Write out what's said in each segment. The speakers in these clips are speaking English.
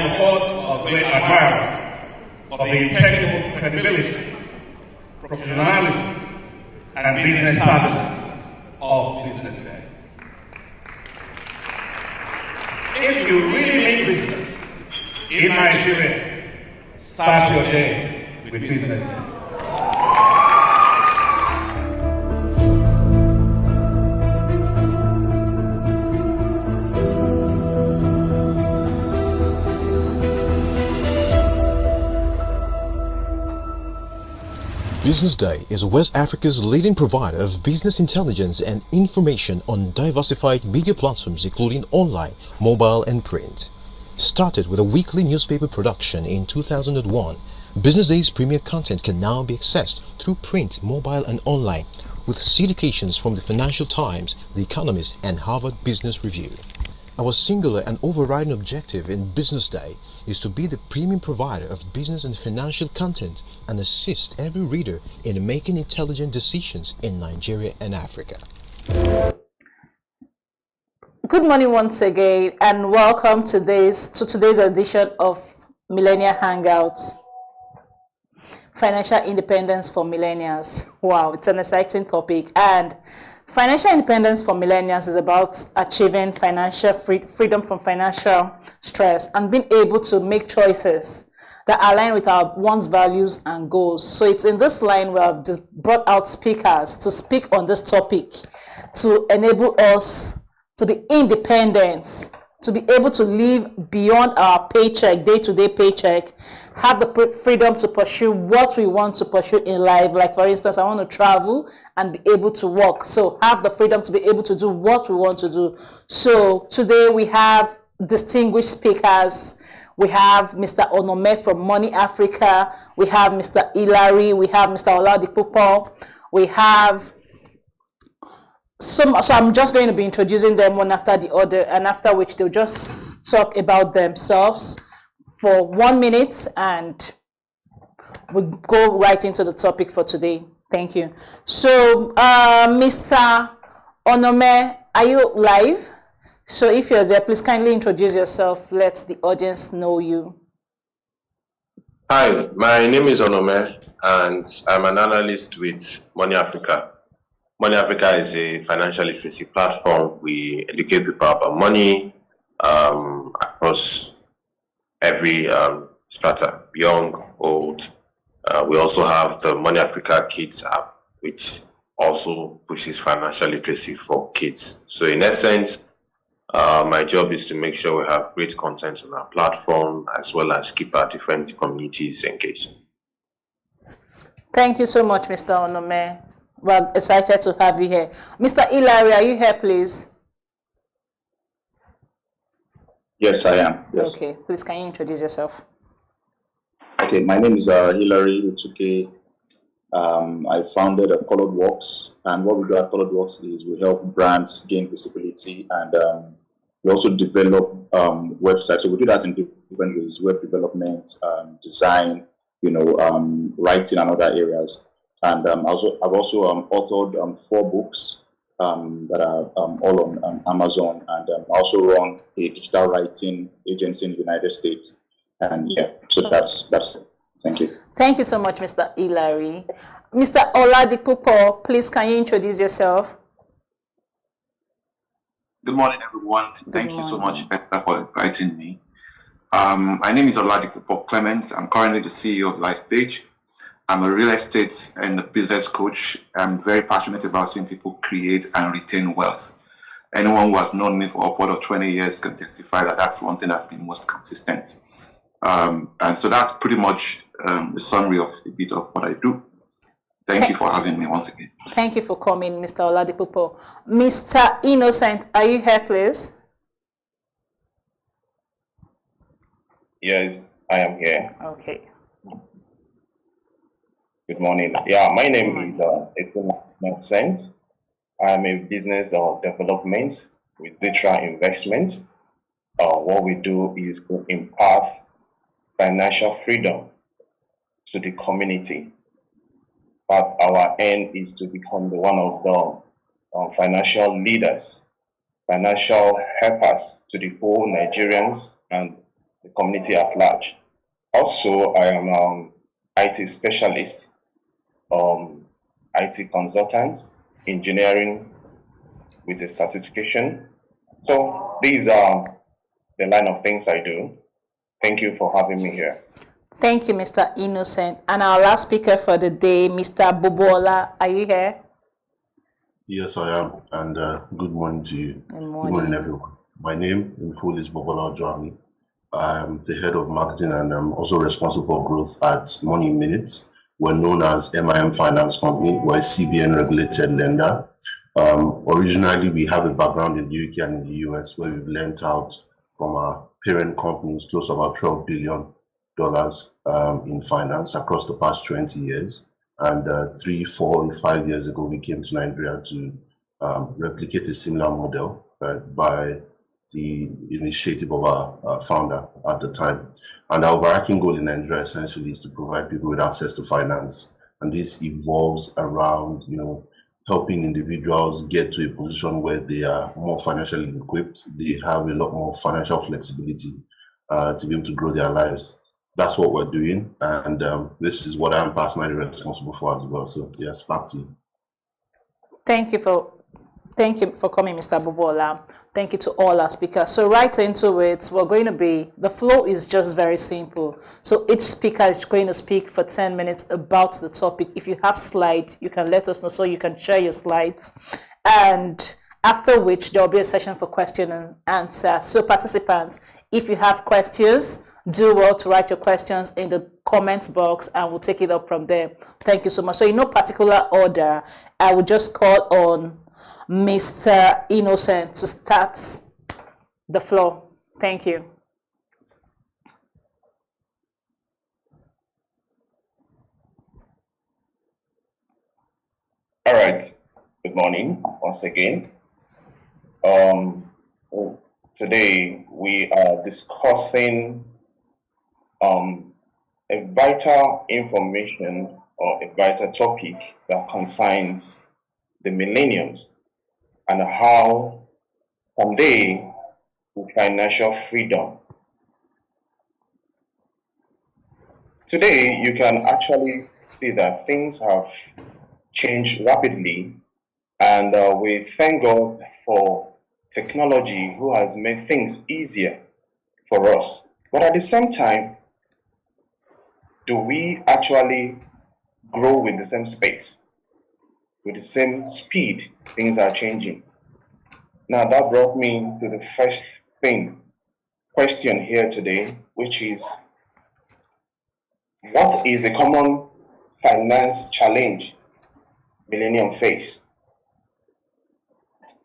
of course, a great admirer of the impeccable credibility, professionalism, and business savviness of Business Day. If you really mean business in Nigeria, start your day with Business Day. Business Day is West Africa's leading provider of business intelligence and information on diversified media platforms including online, mobile and print. Started with a weekly newspaper production in 2001, Business Day's premier content can now be accessed through print, mobile and online, with syndications from the Financial Times, The Economist and Harvard Business Review. Our singular and overriding objective in Business Day is to be the premium provider of business and financial content and assist every reader in making intelligent decisions in Nigeria and Africa. Good morning once again and welcome to today's edition of Millennial Hangout. Financial independence for millennials. Wow, it's an exciting topic, and financial independence for millennials is about achieving financial freedom from financial stress and being able to make choices that align with one's values and goals. So it's in this line we have brought out speakers to speak on this topic to enable us to be independent, to be able to live beyond our paycheck, day-to-day paycheck, have the freedom to pursue what we want to pursue in life. Like for instance, I want to travel and be able to work. So have the freedom to be able to do what we want to do. So today we have distinguished speakers. We have Mr. Onome from Money Africa. We have Mr. Hilary. We have Mr. Oladipupo. We have so I'm just going to be introducing them one after the other, and after which they'll just talk about themselves for 1 minute and we'll go right into the topic for today. Thank you. So Mr. Onome, are you live? So if you're there, please kindly introduce yourself. Let the audience know you. Hi, my name is Onome and I'm an analyst with Money Africa. Money Africa is a financial literacy platform. We educate people about money across every strata, young, old. We also have the Money Africa Kids app, which also pushes financial literacy for kids. So in essence, my job is to make sure we have great content on our platform as well as keep our different communities engaged. Thank you so much, Mr. Onome. Well, excited to have you here. Mr. Hilary, are you here, please? Yes, I am. Yes. Okay, please can you introduce yourself? Okay, my name is Hilary Utuke. I founded Colored Works, and what we do at Colored Works is we help brands gain visibility, and we also develop websites. So we do that in different ways: web development, design, writing, and other areas. And I've also authored 4 books that are all on Amazon, and I also run a digital writing agency in the United States. And yeah, so that's it. Thank you. Thank you so much, Mr. Hilary. Mr. Oladipupo, please can you introduce yourself? Good morning, everyone. Thank you so much, Esther, for inviting me. My name is Oladipupo Clement. I'm currently the CEO of LifePage. I'm a real estate and a business coach. I'm very passionate about seeing people create and retain wealth. Anyone who has known me for upward of 20 years can testify that that's one thing that's been most consistent. And so that's pretty much the summary of a bit of what I do. Thank you for having me once again. Thank you for coming, Mr. Oladipupo. Mr. Innocent, are you here, please? Yes, I am here. Okay. Good morning. Yeah, my name is Innocent. I'm a business development with Zitra Investment. What we do is to impart financial freedom to the community. But our aim is to become one of the financial leaders, financial helpers to the whole Nigerians and the community at large. Also, I am IT specialist, IT consultant, engineering with a certification. So these are the line of things I do. Thank you for having me here. Thank you, Mr. Innocent. And our last speaker for the day, Mr. Bobola. Are you here? Yes, I am. And good morning to you. Good morning. Good morning, everyone. My name in full is Bobola Ojoami. I'm the head of marketing and I'm also responsible for growth at Money Minutes. We're known as MIM Finance Company. We're a CBN regulated lender. Originally, we have a background in the UK and in the US where we've lent out from our parent companies close to about $12 billion in finance across the past 20 years. And 3, 4, 5 years ago, we came to Nigeria to replicate a similar model by the initiative of our founder at the time. And our overarching goal in Nigeria essentially is to provide people with access to finance. And this evolves around, helping individuals get to a position where they are more financially equipped. They have a lot more financial flexibility to be able to grow their lives. That's what we're doing. And this is what I'm personally responsible for as well. So yes, back to you. Thank you for coming, Mr. Bobola. Thank you to all our speakers. So right into it, the flow is just very simple. So each speaker is going to speak for 10 minutes about the topic. If you have slides, you can let us know so you can share your slides. And after which there will be a session for question and answer. So participants, if you have questions, do well to write your questions in the comments box and we'll take it up from there. Thank you so much. So in no particular order, I will just call on Mr. Innocent to start the floor. Thank you. All right. Good morning once again. Today we are discussing a vital information or a vital topic that concerns the millennials and how can they with financial freedom. Today, you can actually see that things have changed rapidly, and we thank God for technology who has made things easier for us. But at the same time, do we actually grow with the same space, with the same speed? Things are changing. Now that brought me to the first question here today, which is, what is the common finance challenge millennials face,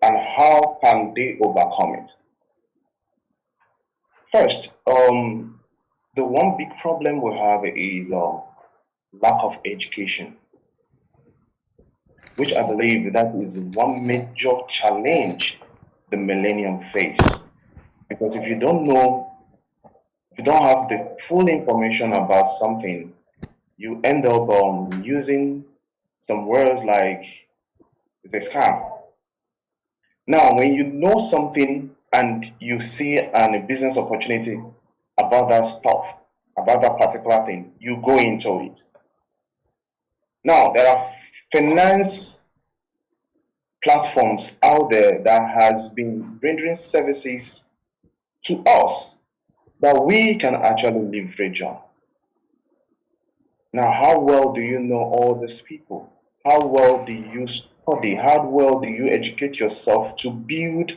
and how can they overcome it? First, the one big problem we have is lack of education, which I believe that is one major challenge the millennium face. Because if you don't know, if you don't have the full information about something, you end up using some words like it's a scam. Now, when you know something and you see a business opportunity about that stuff, about that particular thing, you go into it. Now, there are finance platforms out there that has been rendering services to us that we can actually leverage on. Now, how well do you know all these people? How well do you study? How well do you educate yourself to build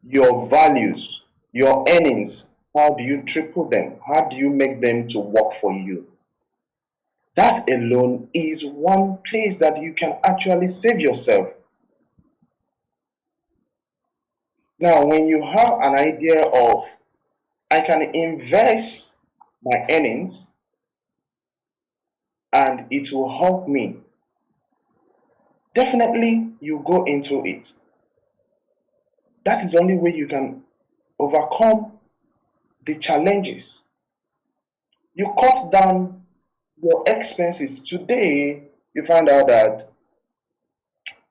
your values, your earnings? How do you triple them? How do you make them to work for you? That alone is one place that you can actually save yourself. Now, when you have an idea of, I can invest my earnings and it will help me, definitely you go into it. That is the only way you can overcome the challenges. You cut down your expenses. Today, you find out that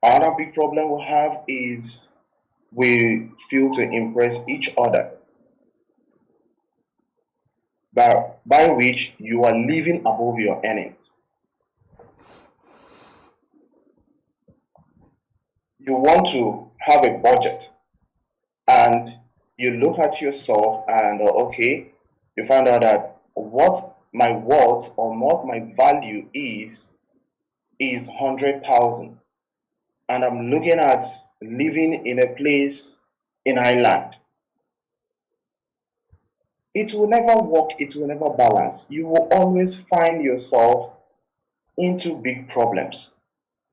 another big problem we have is we feel to impress each other. by which you are living above your earnings. You want to have a budget, and you look at yourself and okay, you find out that what my worth or what my value is 100,000, and I'm looking at living in a place in Ireland. It will never work, it will never balance. You will always find yourself into big problems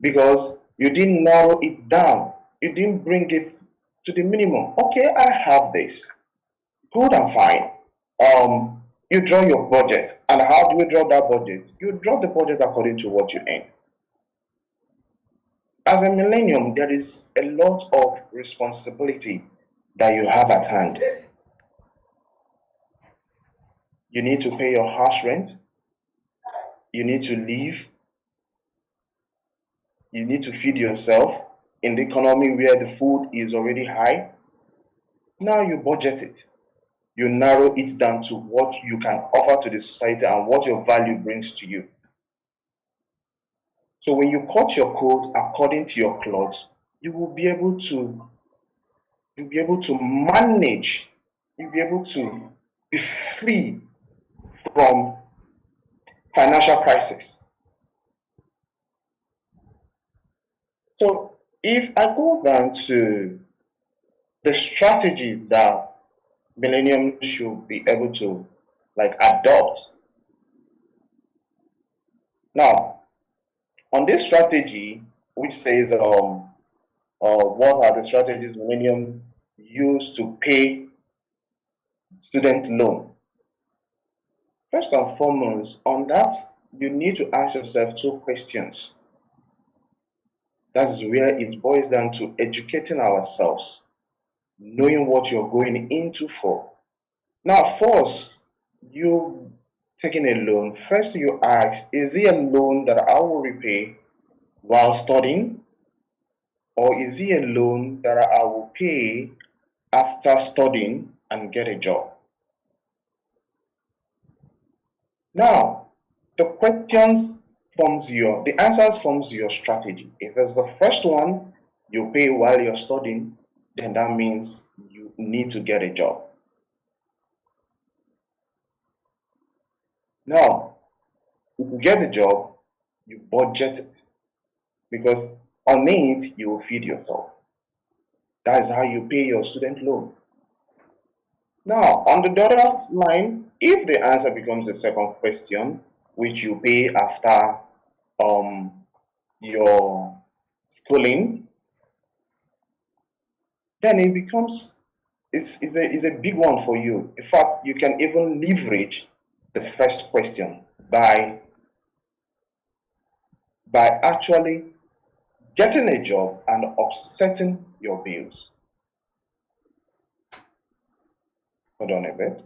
because you didn't narrow it down. You didn't bring it to the minimum. Okay, I have this. Good and fine. You draw your budget. And how do you draw that budget? You draw the budget according to what you earn. As a millennium, there is a lot of responsibility that you have at hand. You need to pay your house rent. You need to live. You need to feed yourself in the economy where the food is already high. Now you budget it. You narrow it down to what you can offer to the society and what your value brings to you. So when you cut your coat according to your clothes, you will be able to manage, you'll be able to be free from financial crisis. So if I go down to the strategies that millennials should be able to adopt. Now, on this strategy, which says what are the strategies millennials use to pay student loan? First and foremost, on that, you need to ask yourself two questions. That's where it boils down to educating ourselves, knowing what you're going into for. Now, first, you taking a loan, first you ask, is it a loan that I will repay while studying? Or is it a loan that I will pay after studying and get a job? Now, the answers forms your strategy. If it's the first one, you pay while you're studying, then that means you need to get a job. Now, if you get a job, you budget it because on it, you will feed yourself. That is how you pay your student loan. Now, on the other line, if the answer becomes the second question, which you pay after your schooling, then it becomes it's a big one for you. In fact, you can even leverage the first question by actually getting a job and offsetting your bills. Hold on a bit.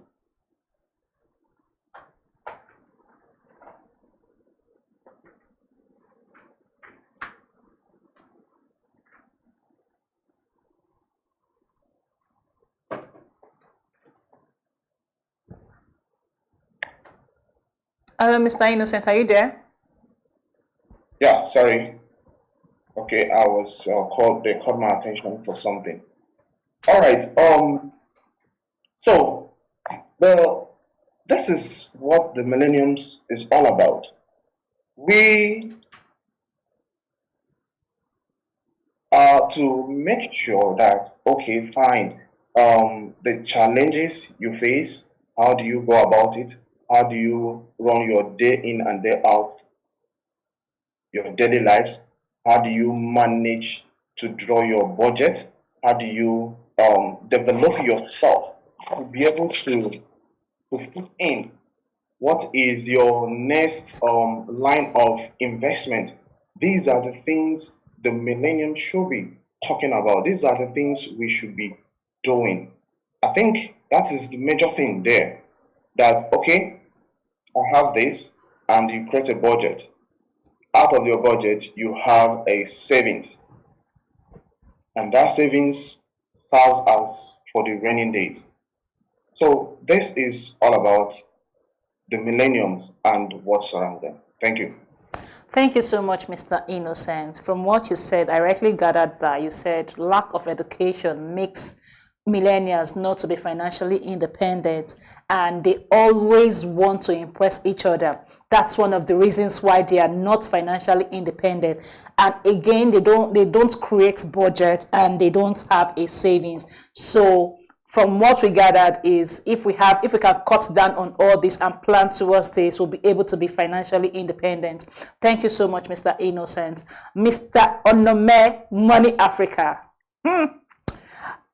Hello, Mr. Innocent, are you there? Yeah, sorry. Okay, I was called. They caught my attention for something. All right. So this is what the Millenniums is all about. We are to make sure that okay, fine. The challenges you face, how do you go about it? How do you run your day in and day out, your daily lives? How do you manage to draw your budget? How do you develop yourself to be able to put in what is your next line of investment? These are the things the millennium should be talking about. These are the things we should be doing. I think that is the major thing there. That okay, I have this, and you create a budget. Out of your budget, you have a savings, and that savings serves as for the rainy days. So this is all about the millennials and what surrounds them. Thank you. Thank you so much, Mr. Innocent. From what you said, I rightly gathered that you said lack of education makes millennials not to be financially independent, and they always want to impress each other. That's one of the reasons why they are not financially independent. And again, they don't create budget, and they don't have a savings. So from what we gathered is if we can cut down on all this and plan towards this, we'll be able to be financially independent. Thank you so much, Mr. Innocent. Mr. Onome, Money Africa.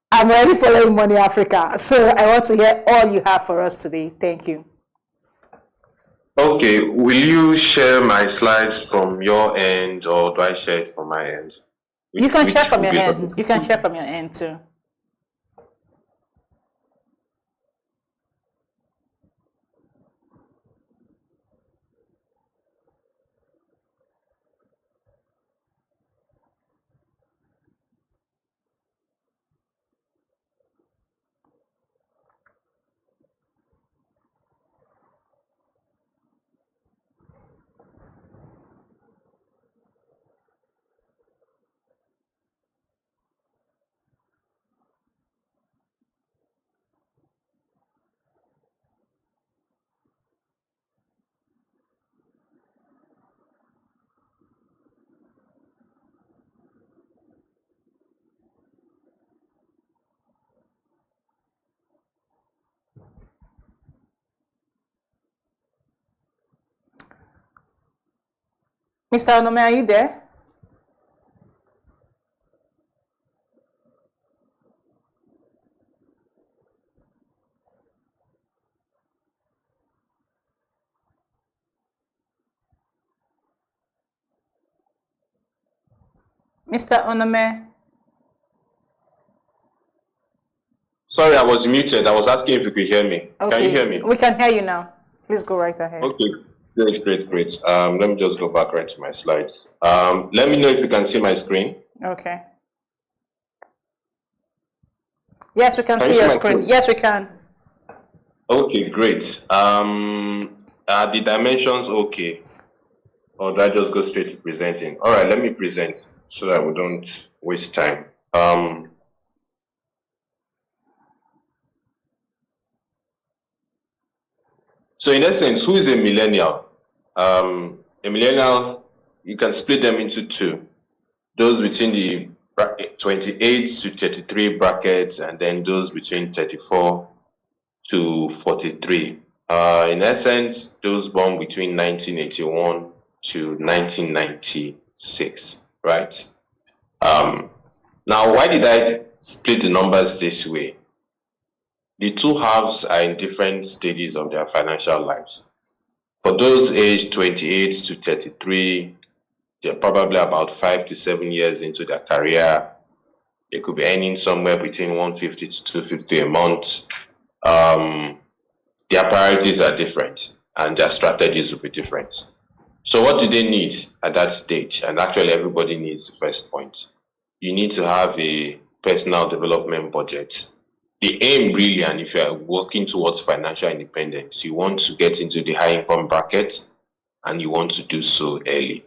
I'm already following Money Africa, so I want to hear all you have for us today. Thank you. Okay, will you share my slides from your end, or do I share it from my end? You can share from your end. You can share from your end too. Mr. Onome, are you there? Mr. Onome? Sorry, I was muted. I was asking if you could hear me. Okay. Can you hear me? We can hear you now. Please go right ahead. Okay, great. Let me just go back right to my slides. Let me know if you can see my screen. Okay. Yes, we can see your screen. Yes, we can. Okay, great. Are the dimensions okay? Or do I just go straight to presenting? All right, let me present so that we don't waste time. So in essence, who is a millennial? A millennial, you can split them into two. Those between the 28 to 33 brackets, and then those between 34 to 43. In essence, those born between 1981 to 1996, right? Now, why did I split the numbers this way? The two halves are in different stages of their financial lives. For those aged 28 to 33, they're probably about 5 to 7 years into their career. They could be earning somewhere between 150 to 250 a month. Their priorities are different, and their strategies will be different. So what do they need at that stage? And actually, everybody needs the first point. You need to have a personal development budget. The aim really, and if you're working towards financial independence, you want to get into the high income bracket, and you want to do so early.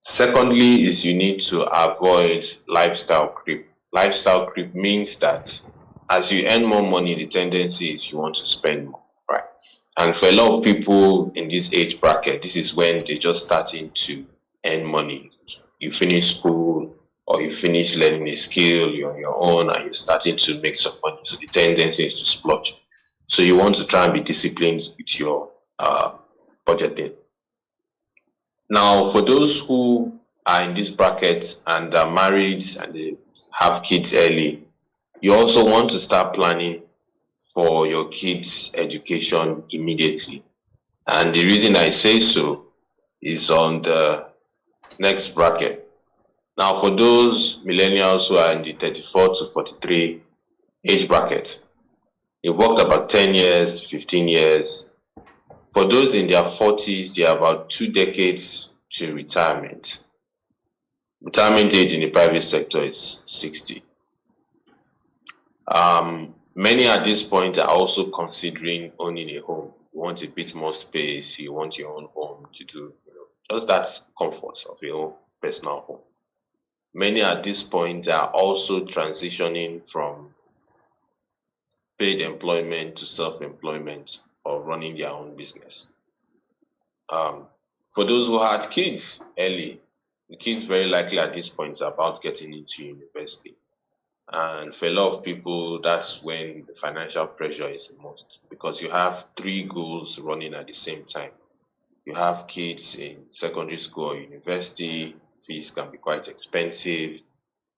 Secondly is you need to avoid lifestyle creep. Lifestyle creep means that as you earn more money, the tendency is you want to spend more, right? And for a lot of people in this age bracket, this is when they're just starting to earn money. You finish school, or you finish learning a skill, you're on your own, and you're starting to make some money. So the tendency is to splurge. So you want to try and be disciplined with your budgeting. Now, for those who are in this bracket and are married and they have kids early, you also want to start planning for your kids' education immediately. And the reason I say so is on the next bracket. Now, for those millennials who are in the 34 to 43 age bracket, you've worked about 10 years to 15 years. For those in their 40s, they are about 2 decades to retirement. Retirement age in the private sector is 60. Many at this point are also considering owning a home. you want a bit more space, you want your own home to do, just that comfort of your own personal home. Many at this point are also transitioning from paid employment to self-employment or running their own business. For those who had kids early, the kids very likely at this point are about getting into university. And for a lot of people, that's when the financial pressure is the most, because you have 3 goals running at the same time. You have kids in secondary school or university, fees can be quite expensive.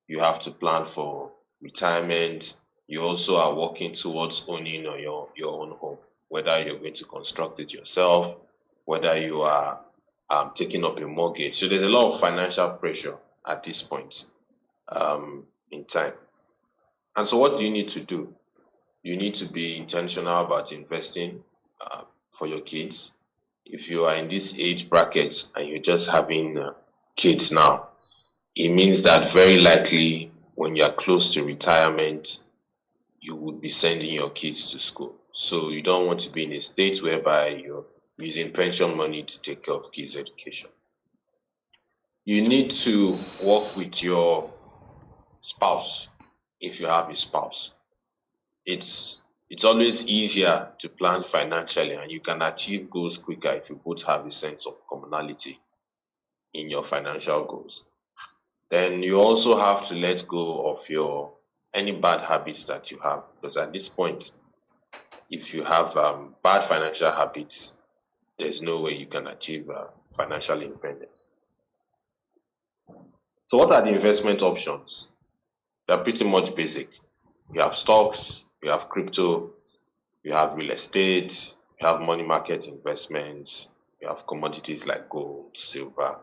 You have to plan for retirement. You also are working towards owning your own home, whether you're going to construct it yourself, whether you are taking up a mortgage. So there's a lot of financial pressure at this point in time. And so what do you need to do? You need to be intentional about investing for your kids. If you are in this age bracket and you're just having kids now, it means that very likely when you're close to retirement, you would be sending your kids to school. So you don't want to be in a state whereby you're using pension money to take care of kids' education. You need to work with your spouse if you have a spouse. It's always easier to plan financially, and you can achieve goals quicker if you both have a sense of commonality in your financial goals. Then you also have to let go of any bad habits that you have, because at this point, if you have bad financial habits, there's no way you can achieve financial independence. So what are the investment options? They're pretty much basic. You have stocks, you have crypto, you have real estate, you have money market investments, you have commodities like gold, silver,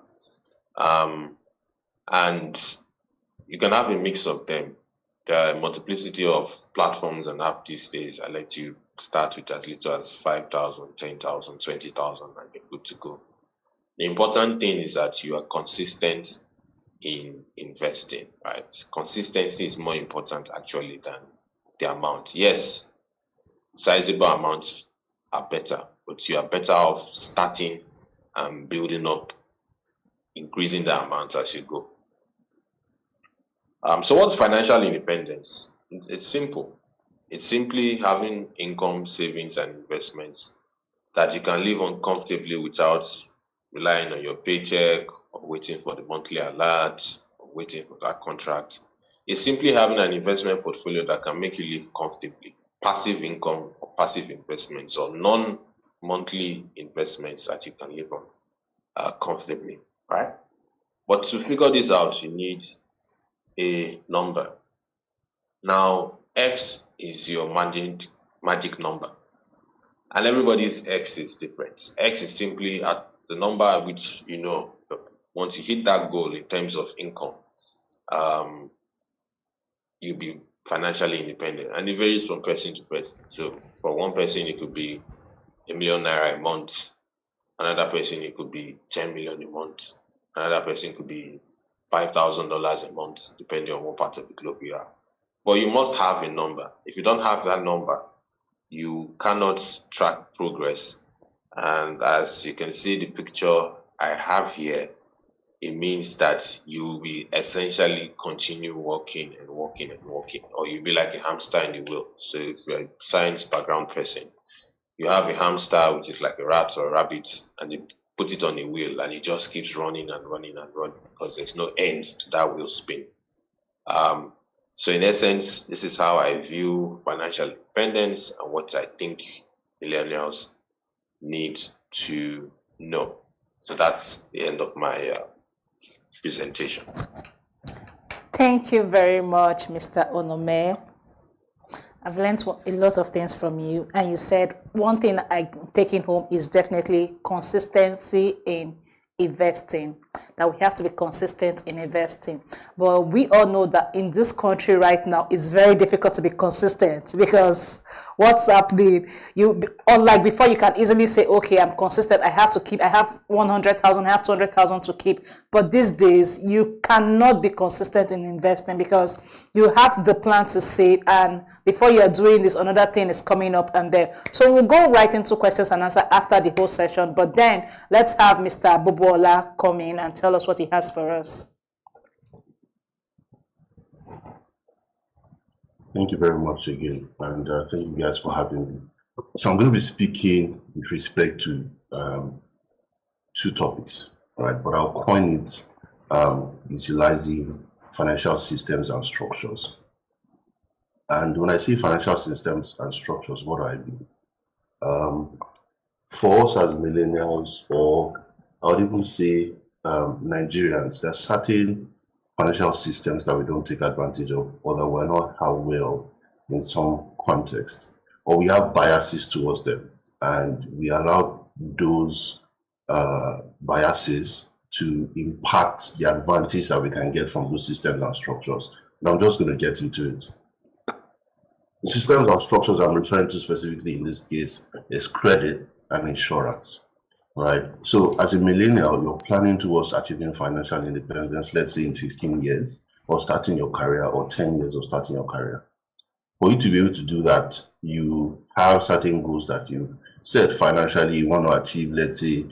and you can have a mix of them. There are a multiplicity of platforms and apps these days. I let you start with as little as 5,000, 10,000, 20,000, and you're good to go. The important thing is that you are consistent in investing, right? Consistency is more important actually than the amount. Yes, sizable amounts are better, but you are better off starting and building up, increasing the amount as you go. So what's financial independence? It's simple. It's simply having income, savings, and investments that you can live on comfortably without relying on your paycheck or waiting for the monthly alert or waiting for that contract. It's simply having an investment portfolio that can make you live comfortably. Passive income or passive investments or non-monthly investments that you can live on comfortably, right? But to figure this out, you need a number. Now, X is your magic number, and everybody's X is different. X is simply at the number at which once you hit that goal in terms of income, you'll be financially independent, and it varies from person to person. So for one person, it could be ₦1 million a month. Another person, it could be 10 million a month. Another person could be $5,000 a month, depending on what part of the globe you are. But you must have a number. If you don't have that number, you cannot track progress. And as you can see the picture I have here, it means that you will be essentially continue working and working and working, or you'll be like a hamster in the wheel. So if you're a science background person, you have a hamster, which is like a rat or a rabbit, and you put it on a wheel and it just keeps running and running and running because there's no end to that wheel spin. So in essence, this is how I view financial independence and what I think millennials need to know. So that's the end of my presentation. Thank you very much, Mr. Onome. I've learned a lot of things from you, and you said one thing I'm taking home is definitely consistency in investing. that we have to be consistent in investing. But we all know that in this country right now, it's very difficult to be consistent because what's happening? Unlike before, you can easily say, okay, I'm consistent. I have 100,000, I have 200,000 to keep. But these days, you cannot be consistent in investing because you have the plan to save, and before you're doing this, another thing is coming up and there. So we'll go right into questions and answer after the whole session. But then let's have Mr. Bobola come in and tell us what he has for us. Thank you very much again, and thank you guys for having me. So I'm going to be speaking with respect to two topics, right? But I'll coin it utilizing financial systems and structures. And when I say financial systems and structures, what do I mean? For us as millennials, or I would even say Nigerians, there are certain financial systems that we don't take advantage of, or that we're not aware in some contexts, or we have biases towards them, and we allow those biases to impact the advantage that we can get from those systems and structures. And I'm just going to get into it. The systems and structures I'm referring to specifically in this case is credit and insurance, right? So as a millennial, you're planning towards achieving financial independence, let's say in 15 years, or starting your career, or 10 years of starting your career. For you to be able to do that, you have certain goals that you set financially. You want to achieve, let's say,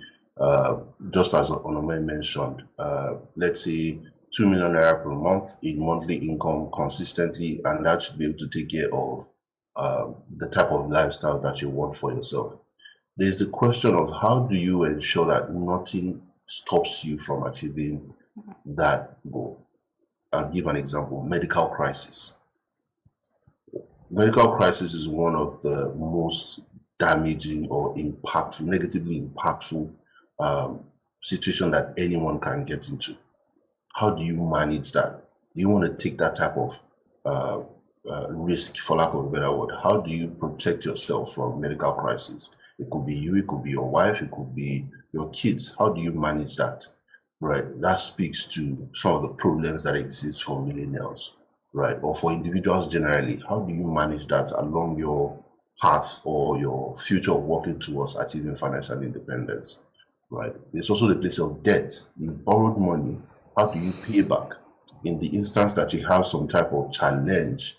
just as Onome mentioned, let's say 2 million naira per month in monthly income consistently, and that should be able to take care of the type of lifestyle that you want for yourself. There's the question of how do you ensure that nothing stops you from achieving that goal. I'll give an example: medical crisis. Medical crisis is one of the most damaging or impactful, negatively impactful situation that anyone can get into. How do you manage that? Do you want to take that type of risk, for lack of a better word? How do you protect yourself from medical crisis? It could be you, it could be your wife, it could be your kids. How do you manage that? Right? That speaks to some of the problems that exist for millennials, right? Or for individuals generally. How do you manage that along your path or your future of working towards achieving financial independence, right? It's also the place of debt. You borrowed money. How do you pay back? In the instance that you have some type of challenge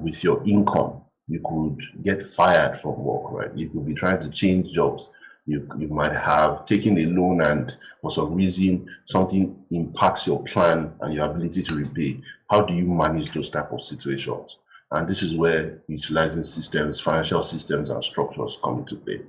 with your income, you could get fired from work, right? You could be trying to change jobs. You might have taken a loan, and for some reason, something impacts your plan and your ability to repay. How do you manage those type of situations? And this is where utilizing systems, financial systems and structures come into play.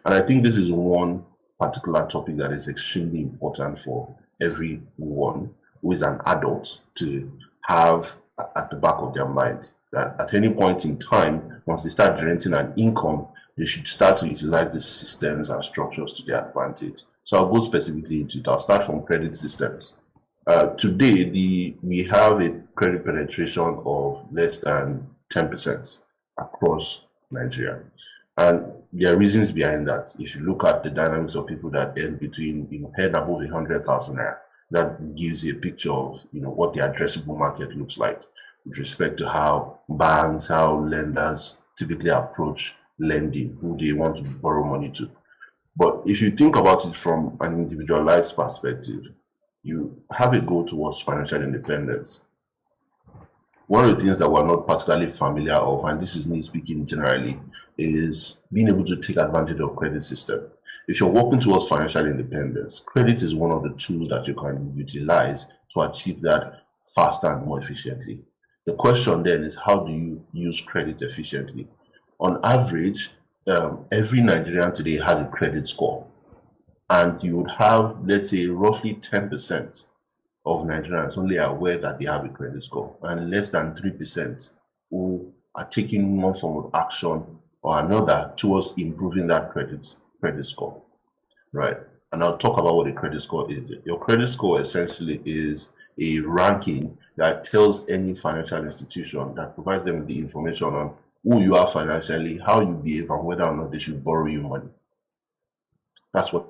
And I think this is one particular topic that is extremely important for everyone who is an adult to have at the back of their mind, that at any point in time, once they start generating an income, they should start to utilize the systems and structures to their advantage. So I'll go specifically into it. I'll start from credit systems. Today, we have a credit penetration of less than 10% across Nigeria. And there are reasons behind that. If you look at the dynamics of people that earn between, earn above 100,000 naira, that gives you a picture of, what the addressable market looks like with respect to how banks, how lenders typically approach lending, who they want to borrow money to. But if you think about it from an individualized perspective, you have a goal towards financial independence. One of the things that we're not particularly familiar of, and this is me speaking generally, is being able to take advantage of credit system. If you're working towards financial independence, credit is one of the tools that you can utilize to achieve that faster and more efficiently. The question then is, how do you use credit efficiently? On average, every Nigerian today has a credit score, and you would have, let's say, roughly 10% of Nigerians only are aware that they have a credit score, and less than 3% who are taking one form of action or another towards improving that credit score, right? And I'll talk about what a credit score is. Your credit score essentially is a ranking that tells any financial institution, that provides them with the information on who you are financially, how you behave, and whether or not they should borrow you money. That's what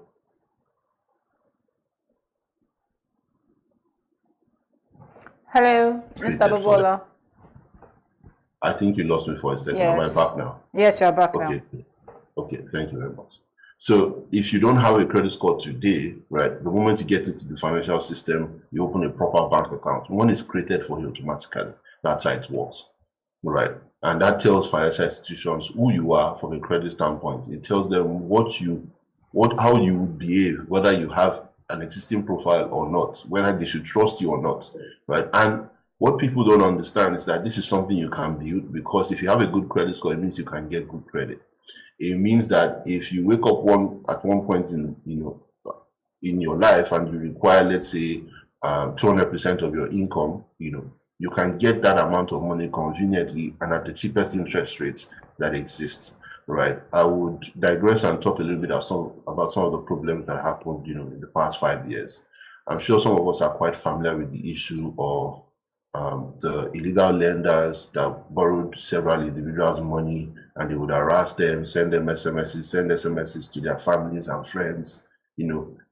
Hello, Mr. created for them. Bobola. I think you lost me for a second. Yes. Am I back now? Yes, you're back now. Okay. Okay, thank you very much. So if you don't have a credit score today, right, the moment you get into the financial system, you open a proper bank account. One is created for you automatically. That's how it works, right? And that tells financial institutions who you are from a credit standpoint. It tells them how you would behave, whether you have an existing profile or not, whether they should trust you or not, right? And what people don't understand is that this is something you can build, because if you have a good credit score, it means you can get good credit. It means that if you wake up at one point in your life and you require, let's say, 200% of your income, you can get that amount of money conveniently and at the cheapest interest rates that exists, right? I would digress and talk a little bit about some of the problems that happened, in the past 5 years. I'm sure some of us are quite familiar with the issue of the illegal lenders that borrowed several individuals money, and they would harass them, send SMSs to their families and friends,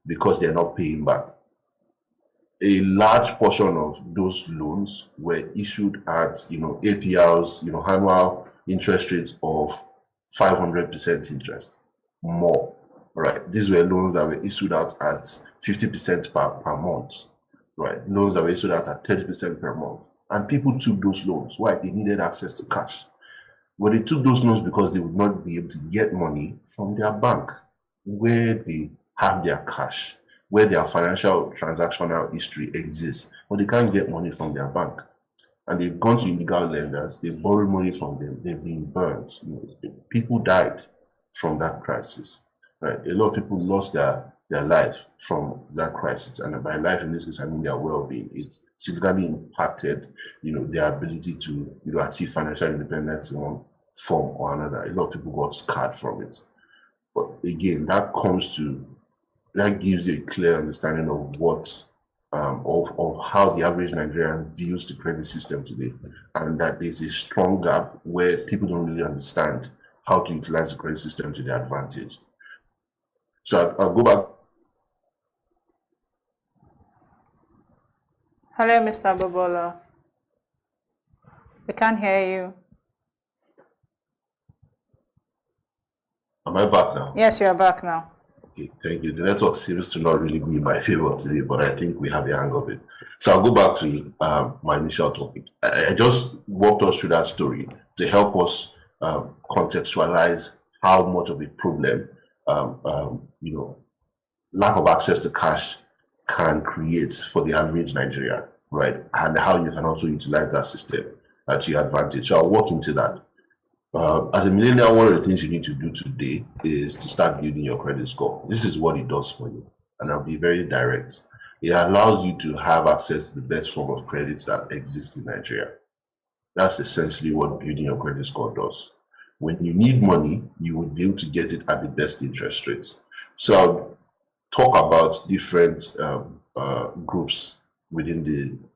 because they're not paying back. A large portion of those loans were issued at, APRs, annual interest rates of 500% interest, more, right? These were loans that were issued out at 50% per month, right? Loans that were issued out at 30% per month. And people took those loans. Why? They needed access to cash. Well, they took those loans because they would not be able to get money from their bank, where they have their cash, where their financial transactional history exists, but they can't get money from their bank. And they've gone to illegal lenders, they've borrowed money from them, they've been burnt. People died from that crisis, right? A lot of people lost their life from that crisis. And by life in this case, I mean their well-being. It significantly impacted, their ability to, achieve financial independence in one form or another. A lot of people got scarred from it. But again, that gives you a clear understanding of what, of how the average Nigerian views the credit system today, and that there's a strong gap where people don't really understand how to utilize the credit system to their advantage. So I'll go back. Hello, Mr. Bobola. We can't hear you. Am I back now? Yes, you are back now. Okay, thank you. The network seems to not really be in my favor today, but I think we have the hang of it. So I'll go back to my initial topic. I just walked us through that story to help us contextualize how much of a problem, lack of access to cash can create for the average Nigerian, right? And how you can also utilize that system to your advantage. So I'll walk into that. As a millennial, one of the things you need to do today is to start building your credit score. This is what it does for you. And I'll be very direct. It allows you to have access to the best form of credit that exists in Nigeria. That's essentially what building your credit score does. When you need money, you will be able to get it at the best interest rates. So I'll talk about different groups within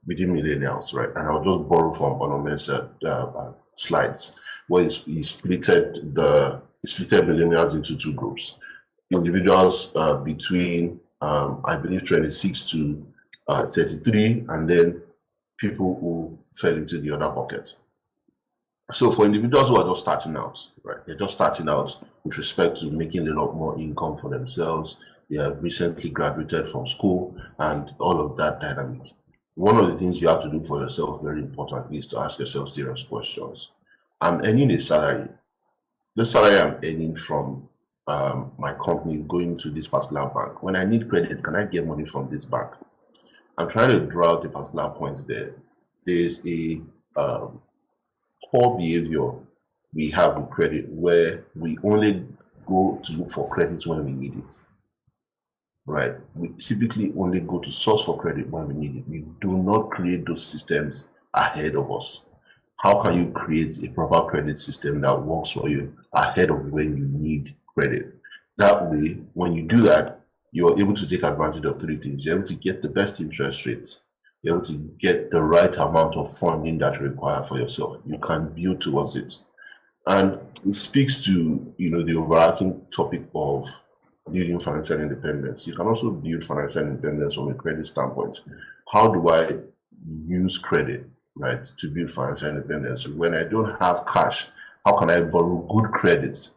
millennials, right? And I'll just borrow from Onome's slides, where he splitted millennials into two groups. Individuals between, I believe, 26 to 33, and then people who fell into the other bucket. So for individuals who are just starting out, right? They're just starting out with respect to making a lot more income for themselves. They have recently graduated from school and all of that dynamic. One of the things you have to do for yourself, very importantly, is to ask yourself serious questions. I'm earning a salary. The salary I'm earning from my company going to this particular bank. When I need credit, can I get money from this bank? I'm trying to draw out a particular point there. There's a core behavior we have with credit where we only go to look for credit when we need it, right? We typically only go to source for credit when we need it. We do not create those systems ahead of us. How can you create a proper credit system that works for you ahead of when you need credit? That way, when you do that, you're able to take advantage of three things. You're able to get the best interest rates. You're able to get the right amount of funding that you require for yourself. You can build towards it. And it speaks to, the overarching topic of building financial independence. You can also build financial independence from a credit standpoint. How do I use credit, right, to build financial independence. When I don't have cash, how can I borrow good credit,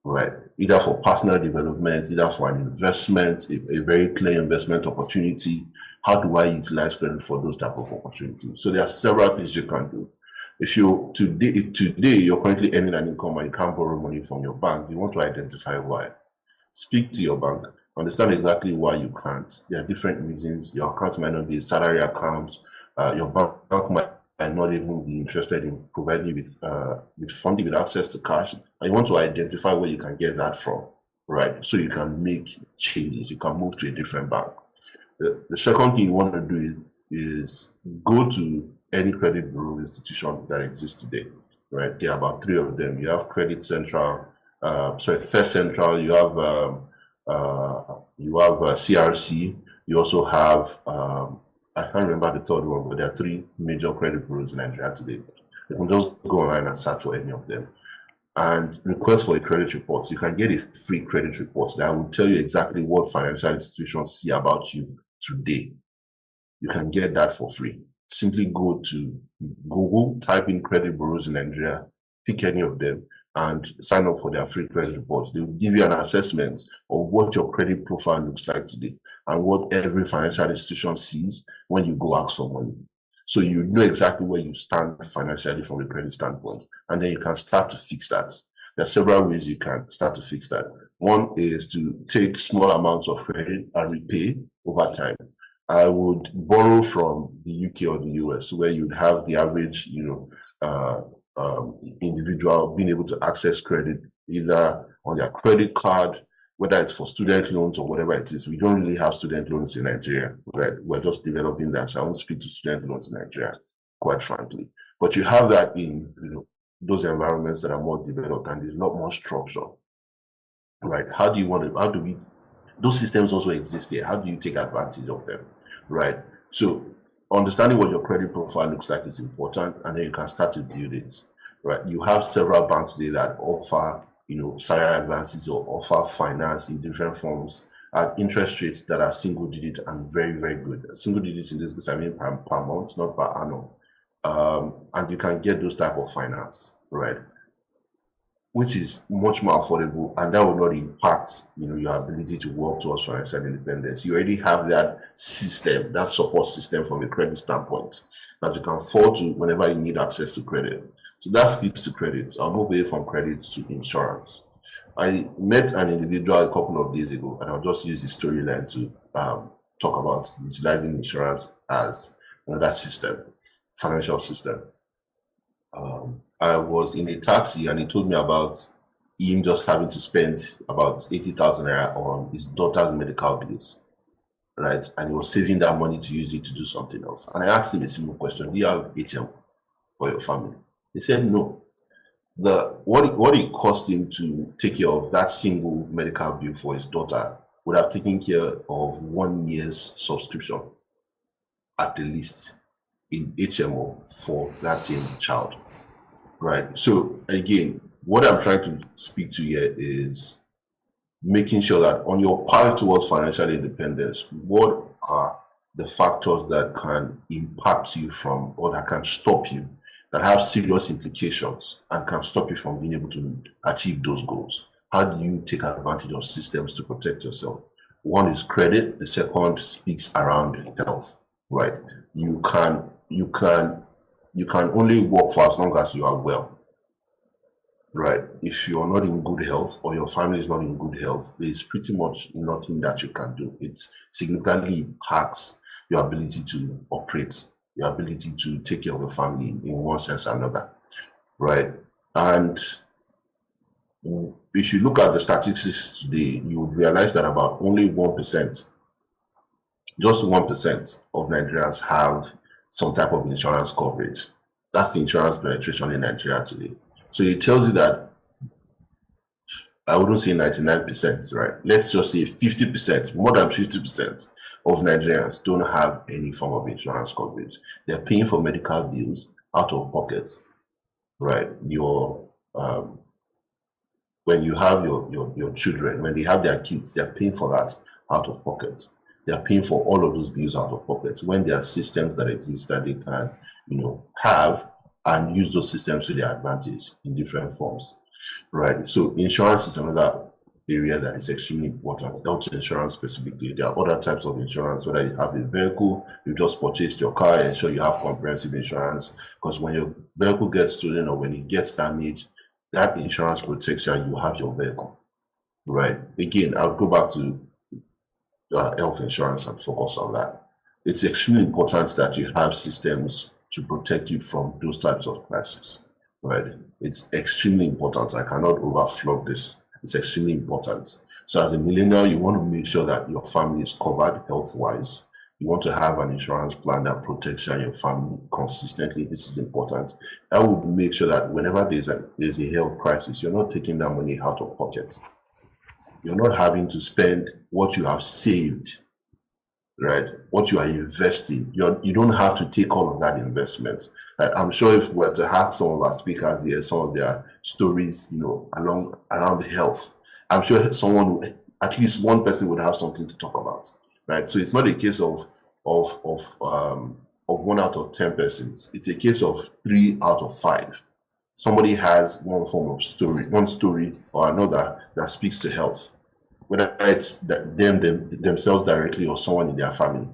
right? Either for personal development, either for an investment, a very clear investment opportunity. How do I utilize credit for those type of opportunities? So there are several things you can do. If you today you're currently earning an income and you can't borrow money from your bank, you want to identify why. Speak to your bank, understand exactly why you can't. There are different reasons. Your account might not be a salary account. Your bank might not even be interested in providing you with funding, with access to cash. And you want to identify where you can get that from, right? So you can make changes. You can move to a different bank. The second thing you want to do is go to any credit bureau institution that exists today, right? There are about 3 of them. You have Credit Central, First Central. You have CRC. You also have I can't remember the third one, but there are 3 major credit bureaus in Nigeria today. You can just go online and search for any of them and request for a credit report. You can get a free credit report that will tell you exactly what financial institutions see about you today. You can get that for free. Simply go to Google, type in credit bureaus in Nigeria, pick any of them, and sign up for their free credit reports. They will give you an assessment of what your credit profile looks like today and what every financial institution sees when you go ask for money. So you know exactly where you stand financially from a credit standpoint, and then you can start to fix that. There are several ways you can start to fix that. One is to take small amounts of credit and repay over time. I would borrow from the UK or the US, where you'd have the average, individual being able to access credit either on their credit card, whether it's for student loans or whatever it is. We don't really have student loans in Nigeria, right? We're just developing that. So I won't speak to student loans in Nigeria, quite frankly. But you have that in those environments that are more developed and there's a lot more structure, right? Those systems also exist here. How do you take advantage of them, right? So understanding what your credit profile looks like is important, and then you can start to build it, right? You have several banks today that offer, salary advances or offer finance in different forms at interest rates that are single digit and very, very good. Single digits in this case, I mean per month, not per annum. And you can get those type of finance, right? Which is much more affordable, and that will not impact, your ability to work towards financial independence. You already have that system, that support system from a credit standpoint that you can fall to whenever you need access to credit. So that speaks to credit. I'll move away from credit to insurance. I met an individual a couple of days ago, and I'll just use the storyline to talk about utilizing insurance as another system, financial system. I was in a taxi and he told me about him just having to spend about 80,000 naira on his daughter's medical bills, right? And he was saving that money to use it to do something else. And I asked him a simple question: do you have ATM for your family? He said no. What it cost him to take care of that single medical bill for his daughter would have taken care of 1 year's subscription at the least in HMO for that same child, right? So again, what I'm trying to speak to here is making sure that on your path towards financial independence, what are the factors that can impact you from, or that can stop you, that have serious implications and can stop you from being able to achieve those goals? How do you take advantage of systems to protect yourself? One is credit. The second speaks around health, right? You can only work for as long as you are well, right? If you're not in good health or your family is not in good health, there's pretty much nothing that you can do. It significantly impacts your ability to operate, your ability to take care of your family in one sense or another, right? And if you look at the statistics today, you would realize that about only 1%, just 1% of Nigerians have some type of insurance coverage. That's the insurance penetration in Nigeria today. So it tells you that, I wouldn't say 99%, right? Let's just say 50%, more than 50% of Nigerians don't have any form of insurance coverage. They're paying for medical bills out of pocket, right? When you have your children, when they have their kids, they're paying for that out of pocket. They are paying for all of those bills out of pocket when there are systems that exist that they can, have and use those systems to their advantage in different forms, right? So insurance is another area that is extremely important. Health insurance specifically. There are other types of insurance, whether you have a vehicle, you just purchased your car, ensure you have comprehensive insurance, because when your vehicle gets stolen or when it gets damaged, that insurance protects you and you have your vehicle, right? Again, I'll go back to health insurance and focus on that. It's extremely important that you have systems to protect you from those types of crises, right? It's extremely important. I cannot overflow this. It's extremely important. So as a millennial, you want to make sure that your family is covered health-wise. You want to have an insurance plan that protects you and your family consistently. This is important. That would make sure that whenever there's a health crisis, you're not taking that money out of pocket. You're not having to spend what you have saved, right? What you are investing. You don't have to take all of that investment. I'm sure if we were to have some of our speakers here, some of their stories, around health, I'm sure at least one person would have something to talk about, right? So it's not a case of 1 out of 10 persons. It's a case of 3 out of 5. Somebody has one story or another that speaks to health, whether it's themselves directly or someone in their family,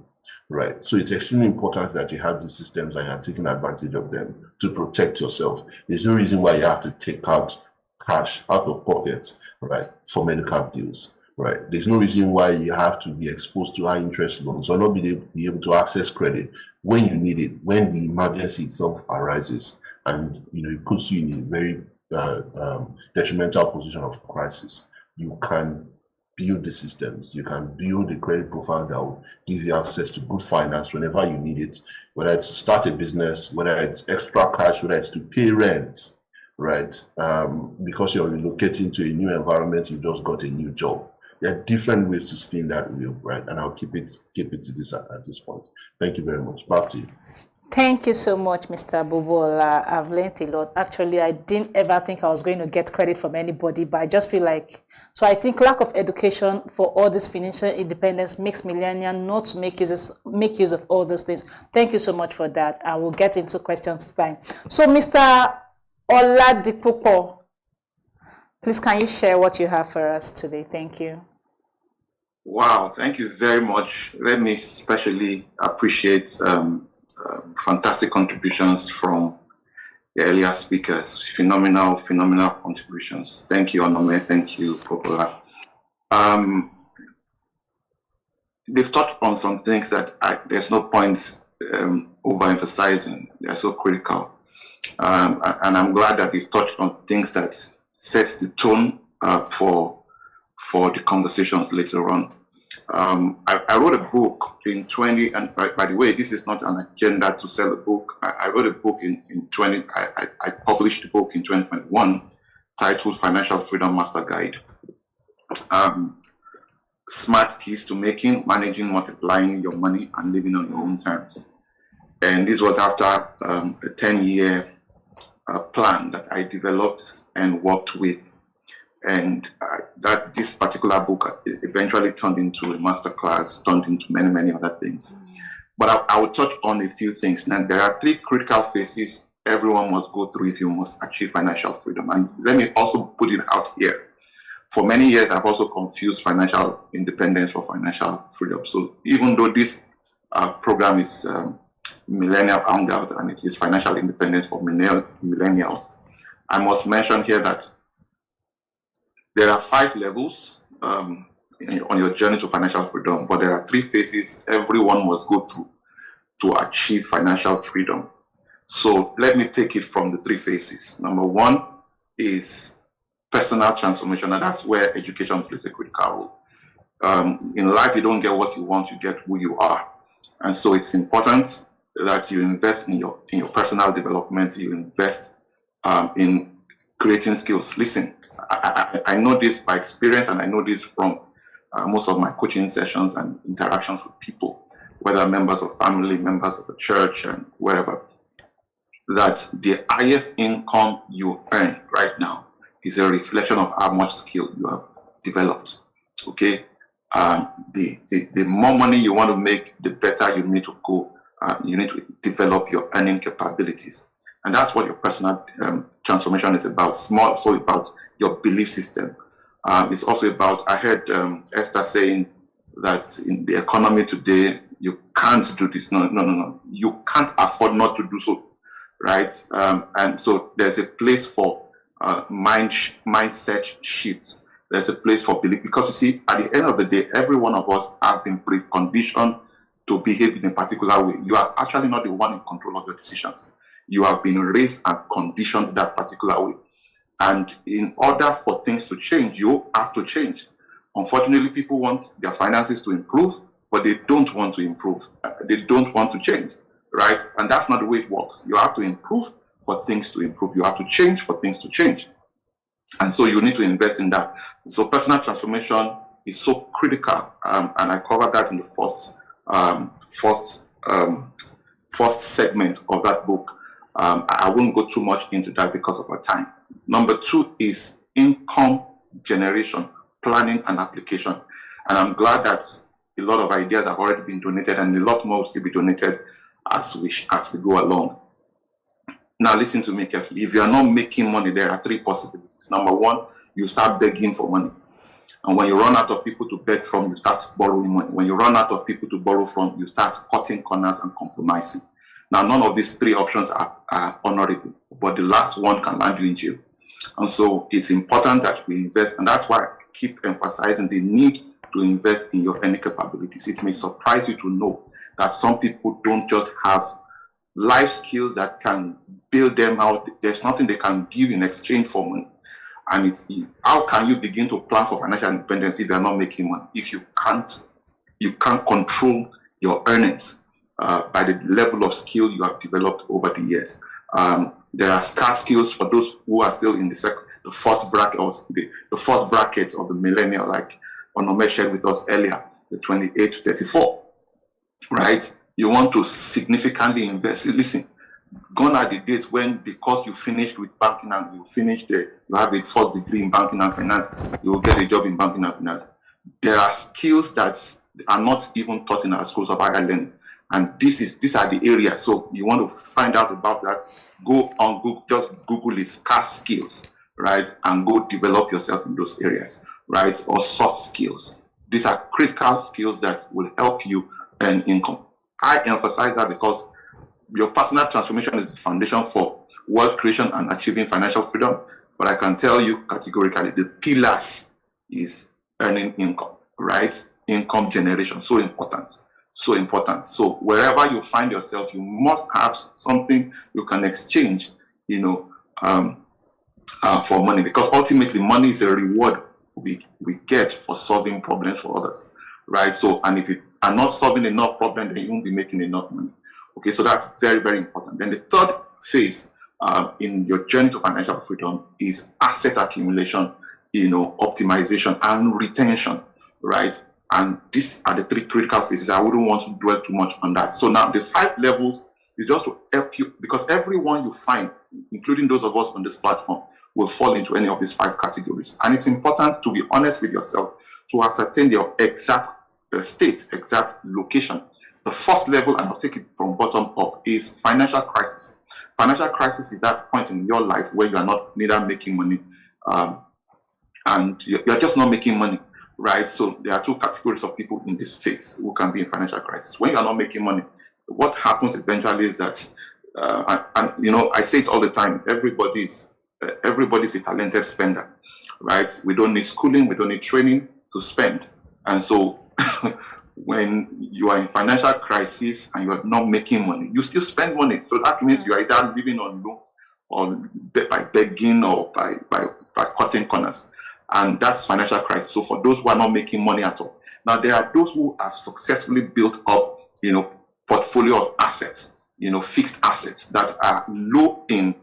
right? So it's extremely important that you have these systems and you're taking advantage of them to protect yourself. There's no reason why you have to take out cash out of pocket, right, for medical bills, right? There's no reason why you have to be exposed to high interest loans or not be able to access credit when you need it, when the emergency itself arises. And it puts you in a very detrimental position of crisis. You can build the systems. You can build a credit profile that will give you access to good finance whenever you need it, whether it's to start a business, whether it's extra cash, whether it's to pay rent, right? Because you're relocating to a new environment, you just got a new job. There are different ways to spin that wheel, right? And I'll keep it to this at this point. Thank you very much. Back to you. Thank you so much, Mr. Bubola. I've learned a lot. Actually, I didn't ever think I was going to get credit from anybody, but I just feel like, so I think lack of education for all this financial independence makes millennials not to make use of all those things. Thank you so much for that. I will get into questions time. So, Mr. Oladipupo, please can you share what you have for us today? Thank you. Wow, thank you very much. Let me especially appreciate fantastic contributions from the earlier speakers. Phenomenal contributions. Thank you, Onome. Thank you, Popola. They've touched on some things that there's no point overemphasizing. They're so critical. And I'm glad that we've touched on things that sets the tone for the conversations later on. I wrote a book in 20, and by the way, this is not an agenda to sell a book. I wrote a book in 20, I published a book in 2021 titled Financial Freedom Master Guide. Smart Keys to Making, Managing, Multiplying Your Money, and Living on Your Own Terms. And this was after a 10-year plan that I developed and worked with. And that this particular book eventually turned into a masterclass, turned into many other things. But I will touch on a few things. Now, there are 3 critical phases everyone must go through if you must achieve financial freedom. And let me also put it out here. For many years, I've also confused financial independence for financial freedom. So even though this program is Millennial Hangout and it is financial independence for millennials, I must mention here that there are 5 levels on your journey to financial freedom, but there are 3 phases everyone must go through to achieve financial freedom. So let me take it from the 3 phases. Number 1 is personal transformation, and that's where education plays a critical role. In life, you don't get what you want, you get who you are. And so it's important that you invest in your personal development, you invest in creating skills. Listen, I know this by experience, and I know this from most of my coaching sessions and interactions with people, whether members of family, members of the church, and wherever, that the highest income you earn right now is a reflection of how much skill you have developed. Okay? the more money you want to make, the better you need to go. You need to develop your earning capabilities. And that's what your personal transformation is about. It's more also about your belief system. It's also about, I heard Esther saying that in the economy today, you can't do this. No. You can't afford not to do so, right? And so there's a place for mindset shifts. There's a place for belief, because you see, at the end of the day, every one of us have been preconditioned to behave in a particular way. You are actually not the one in control of your decisions. You have been raised and conditioned that particular way. And in order for things to change, you have to change. Unfortunately, people want their finances to improve, but they don't want to improve. They don't want to change, right? And that's not the way it works. You have to improve for things to improve. You have to change for things to change. And so you need to invest in that. So personal transformation is so critical. And I covered that in the first segment of that book. I won't go too much into that because of our time. Number 2 is income generation, planning and application. And I'm glad that a lot of ideas have already been donated, and a lot more will still be donated as we go along. Now listen to me carefully. If you are not making money, there are 3 possibilities. Number 1, you start begging for money. And when you run out of people to beg from, you start borrowing money. When you run out of people to borrow from, you start cutting corners and compromising. Now, none of these 3 options are honorable, but the last one can land you in jail. And so it's important that we invest, and that's why I keep emphasizing the need to invest in your earning capabilities. It may surprise you to know that some people don't just have life skills that can build them out. There's nothing they can give in exchange for money. And how can you begin to plan for financial independence if you're not making money? If you can't control your earnings by the level of skill you have developed over the years. There are scarce skills for those who are still in the first bracket, or the first bracket of the millennial, like Onome shared with us earlier, the 28 to 34, right? You want to significantly invest. Listen, gone are the days when, because you finished with banking and you have a first degree in banking and finance, you will get a job in banking and finance. There are skills that are not even taught in our schools of higher learning. And these are the areas. So you want to find out about that, go on Google, just Google it, scarce skills, right? And go develop yourself in those areas, right? Or soft skills. These are critical skills that will help you earn income. I emphasize that because your personal transformation is the foundation for wealth creation and achieving financial freedom. But I can tell you categorically, the pillars is earning income, right? Income generation, so important. So important. So wherever you find yourself, you must have something you can exchange, for money, because ultimately money is a reward we get for solving problems for others, right? So, and if you are not solving enough problems, then you won't be making enough money. Okay, so that's very, very important. Then the third phase in your journey to financial freedom is asset accumulation, optimization and retention, right? And these are the 3 critical phases. I wouldn't want to dwell too much on that. So now the 5 levels is just to help you, because everyone you find, including those of us on this platform, will fall into any of these 5 categories. And it's important to be honest with yourself to ascertain your exact state, exact location. The first level, and I'll take it from bottom up, is financial crisis. Financial crisis is that point in your life where you are not neither making money and you're just not making money. Right, so there are 2 categories of people in this phase who can be in financial crisis. When you are not making money, what happens eventually is that, I say it all the time, everybody's a talented spender, right? We don't need schooling, we don't need training to spend. And so when you are in financial crisis and you are not making money, you still spend money. So that means you are either living on loan or by begging or by cutting corners. And that's financial crisis. So for those who are not making money at all. Now there are those who have successfully built up, portfolio of assets, fixed assets that are low in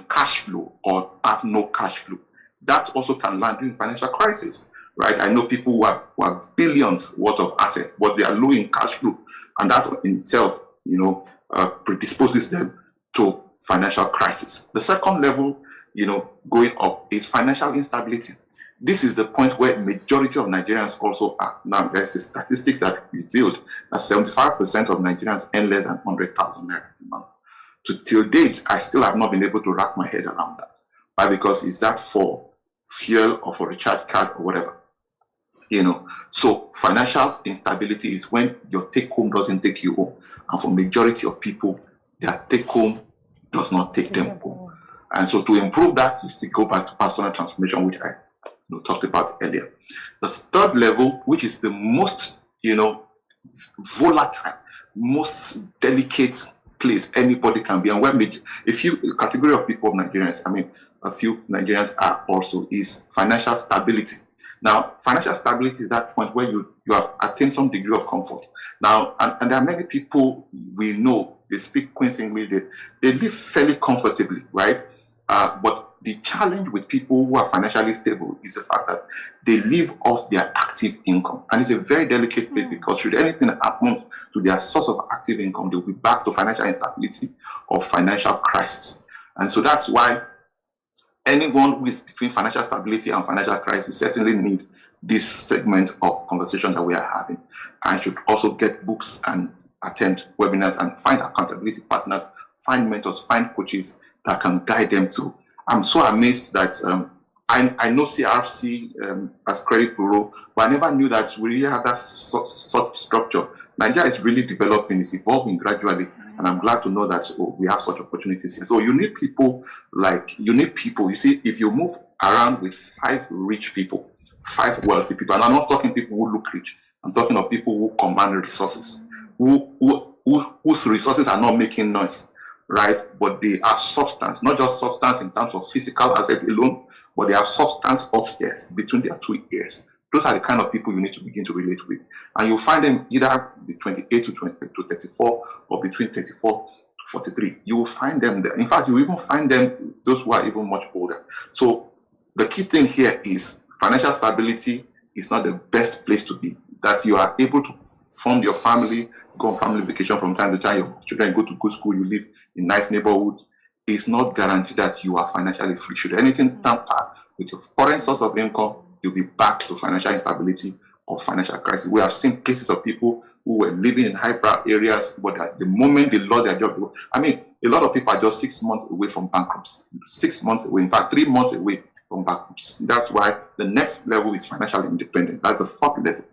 cash flow or have no cash flow. That also can land you in financial crisis, right? I know people who have billions worth of assets, but they are low in cash flow, and that in itself, predisposes them to financial crisis. The second level, going up is financial instability. this is the point where majority of Nigerians also are. Now, there's a statistics that revealed that 75% of Nigerians earn less than 100,000 naira a month. Till date, I still have not been able to wrap my head around that. Why? Because is that for fuel or for recharge card or whatever? So financial instability is when your take home doesn't take you home. And for majority of people, their take home does not take them home. And so to improve that, you still go back to personal transformation, which I talked about earlier. The third level, which is the most, volatile, most delicate place anybody can be, and where a category of people of Nigerians, a few Nigerians are also, is financial stability. Now, financial stability is that point where you have attained some degree of comfort. Now, and there are many people we know, they speak Queen's English, they live fairly comfortably, right? But the challenge with people who are financially stable is the fact that they live off their active income. And it's a very delicate place, because should anything happen to their source of active income, they'll be back to financial instability or financial crisis. And so that's why anyone who is between financial stability and financial crisis certainly need this segment of conversation that we are having, and should also get books and attend webinars and find accountability partners, find mentors, find coaches that can guide them through. I'm so amazed that I know CRC as credit bureau, but I never knew that we really have that such structure. Nigeria is really developing, it's evolving gradually, and I'm glad to know that we have such opportunities here. So you need people, you see, if you move around with 5 rich people, 5 wealthy people, and I'm not talking people who look rich, I'm talking of people who command resources, whose resources are not making noise, right? But they have substance, not just substance in terms of physical asset alone, but they have substance upstairs between their 2 ears. Those are the kind of people you need to begin to relate with. And you'll find them either the 28 to 34 or between 34 to 43. You will find them there. In fact, you even find them, those who are even much older. So the key thing here is financial stability is not the best place to be. That you are able to fund your family, go on family vacation from time to time, your children go to good school, you live in nice neighborhood. It's not guaranteed that you are financially free. Should anything tamper with your current source of income, you'll be back to financial instability or financial crisis. We have seen cases of people who were living in highbrow areas, but at the moment they lost their job, a lot of people are just 6 months away from bankruptcy, 6 months away, in fact, 3 months away from bankruptcy. That's why the next level is financial independence. That's the 4th level.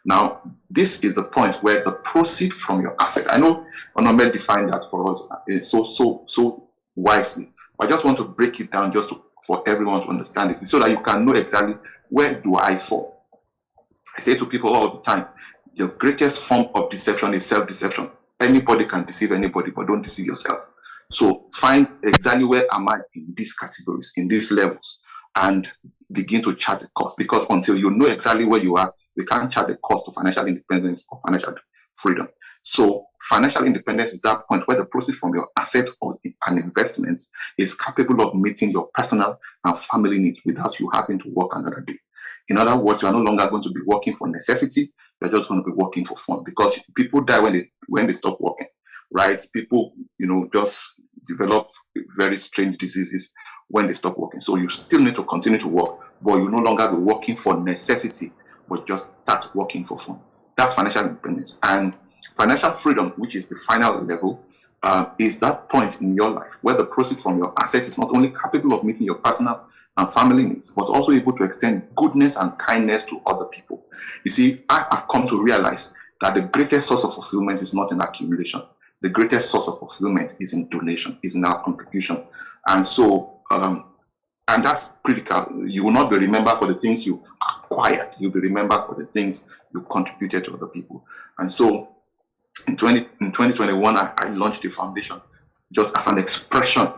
Now, this is the point where the proceed from your asset. I know Onome defined that for us so wisely, but I just want to break it down for everyone to understand it, so that you can know exactly where do I fall. I say to people all the time, the greatest form of deception is self-deception. Anybody can deceive anybody, but don't deceive yourself. So find exactly where am I in these categories, in these levels, and begin to chart the cost. Because until you know exactly where you are, we can't chart the cost of financial independence or financial freedom. So financial independence is that point where the proceeds from your asset or an investment is capable of meeting your personal and family needs without you having to work another day. In other words, you are no longer going to be working for necessity, you're just going to be working for fun, because people die when they stop working, right? People, just develop very strange diseases when they stop working. So you still need to continue to work, but you no longer be working for necessity, but just start working for fun. That's financial independence. And financial freedom, which is the final level, is that point in your life where the proceeds from your asset is not only capable of meeting your personal and family needs, but also able to extend goodness and kindness to other people. You see, I have come to realize that the greatest source of fulfillment is not in accumulation. The greatest source of fulfillment is in donation, is in our contribution. And so, and that's critical. You will not be remembered for the things you acquired. You'll be remembered for the things you contributed to other people. And so in 2021, I launched the foundation just as an expression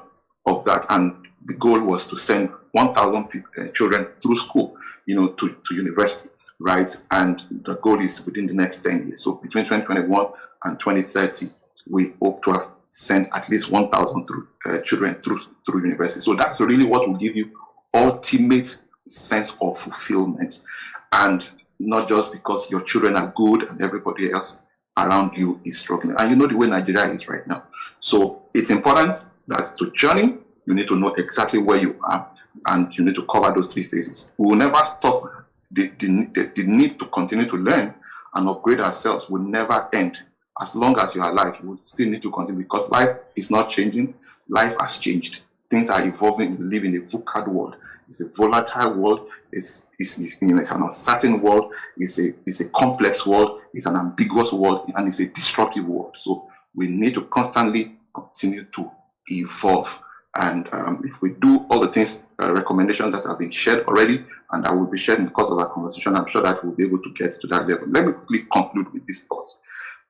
of that. And the goal was to send 1,000 children through school, to university, right? And the goal is within the next 10 years. So between 2021 and 2030, we hope to have sent at least 1,000 children through university. So that's really what will give you ultimate sense of fulfillment, and not just because your children are good and everybody else around you is struggling. And you know the way Nigeria is right now. So it's important that to journey you need to know exactly where you are, and you need to cover those 3 phases. We will never stop. The need to continue to learn and upgrade ourselves will never end. As long as you are alive, you will still need to continue, because life is not changing. Life has changed. Things are evolving. We live in a VUCA world. It's a volatile world. It's an uncertain world. It's a complex world. It's an ambiguous world, and it's a disruptive world. So we need to constantly continue to evolve. And if we do all the things, recommendations that have been shared already, and that will be shared in the course of our conversation, I'm sure that we'll be able to get to that level. Let me quickly conclude with these thoughts.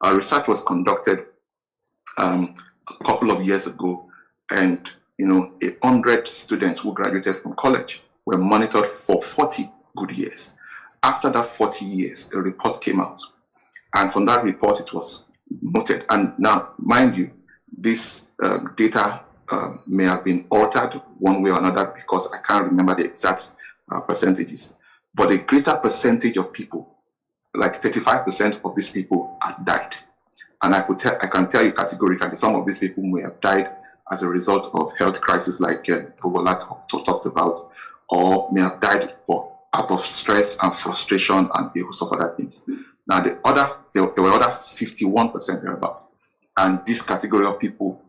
Our research was conducted a couple of years ago, and 100 students who graduated from college were monitored for 40 good years. After that 40 years, a report came out, and from that report it was noted. And now, mind you, this data may have been altered one way or another, because I can't remember the exact percentages, but a greater percentage of people, like 35% of these people, had died. And I can tell you categorically, some of these people may have died as a result of health crisis, like Bobola talked about, or may have died out of stress and frustration and a host of other things. Now, there were other 51% thereabout, and this category of people,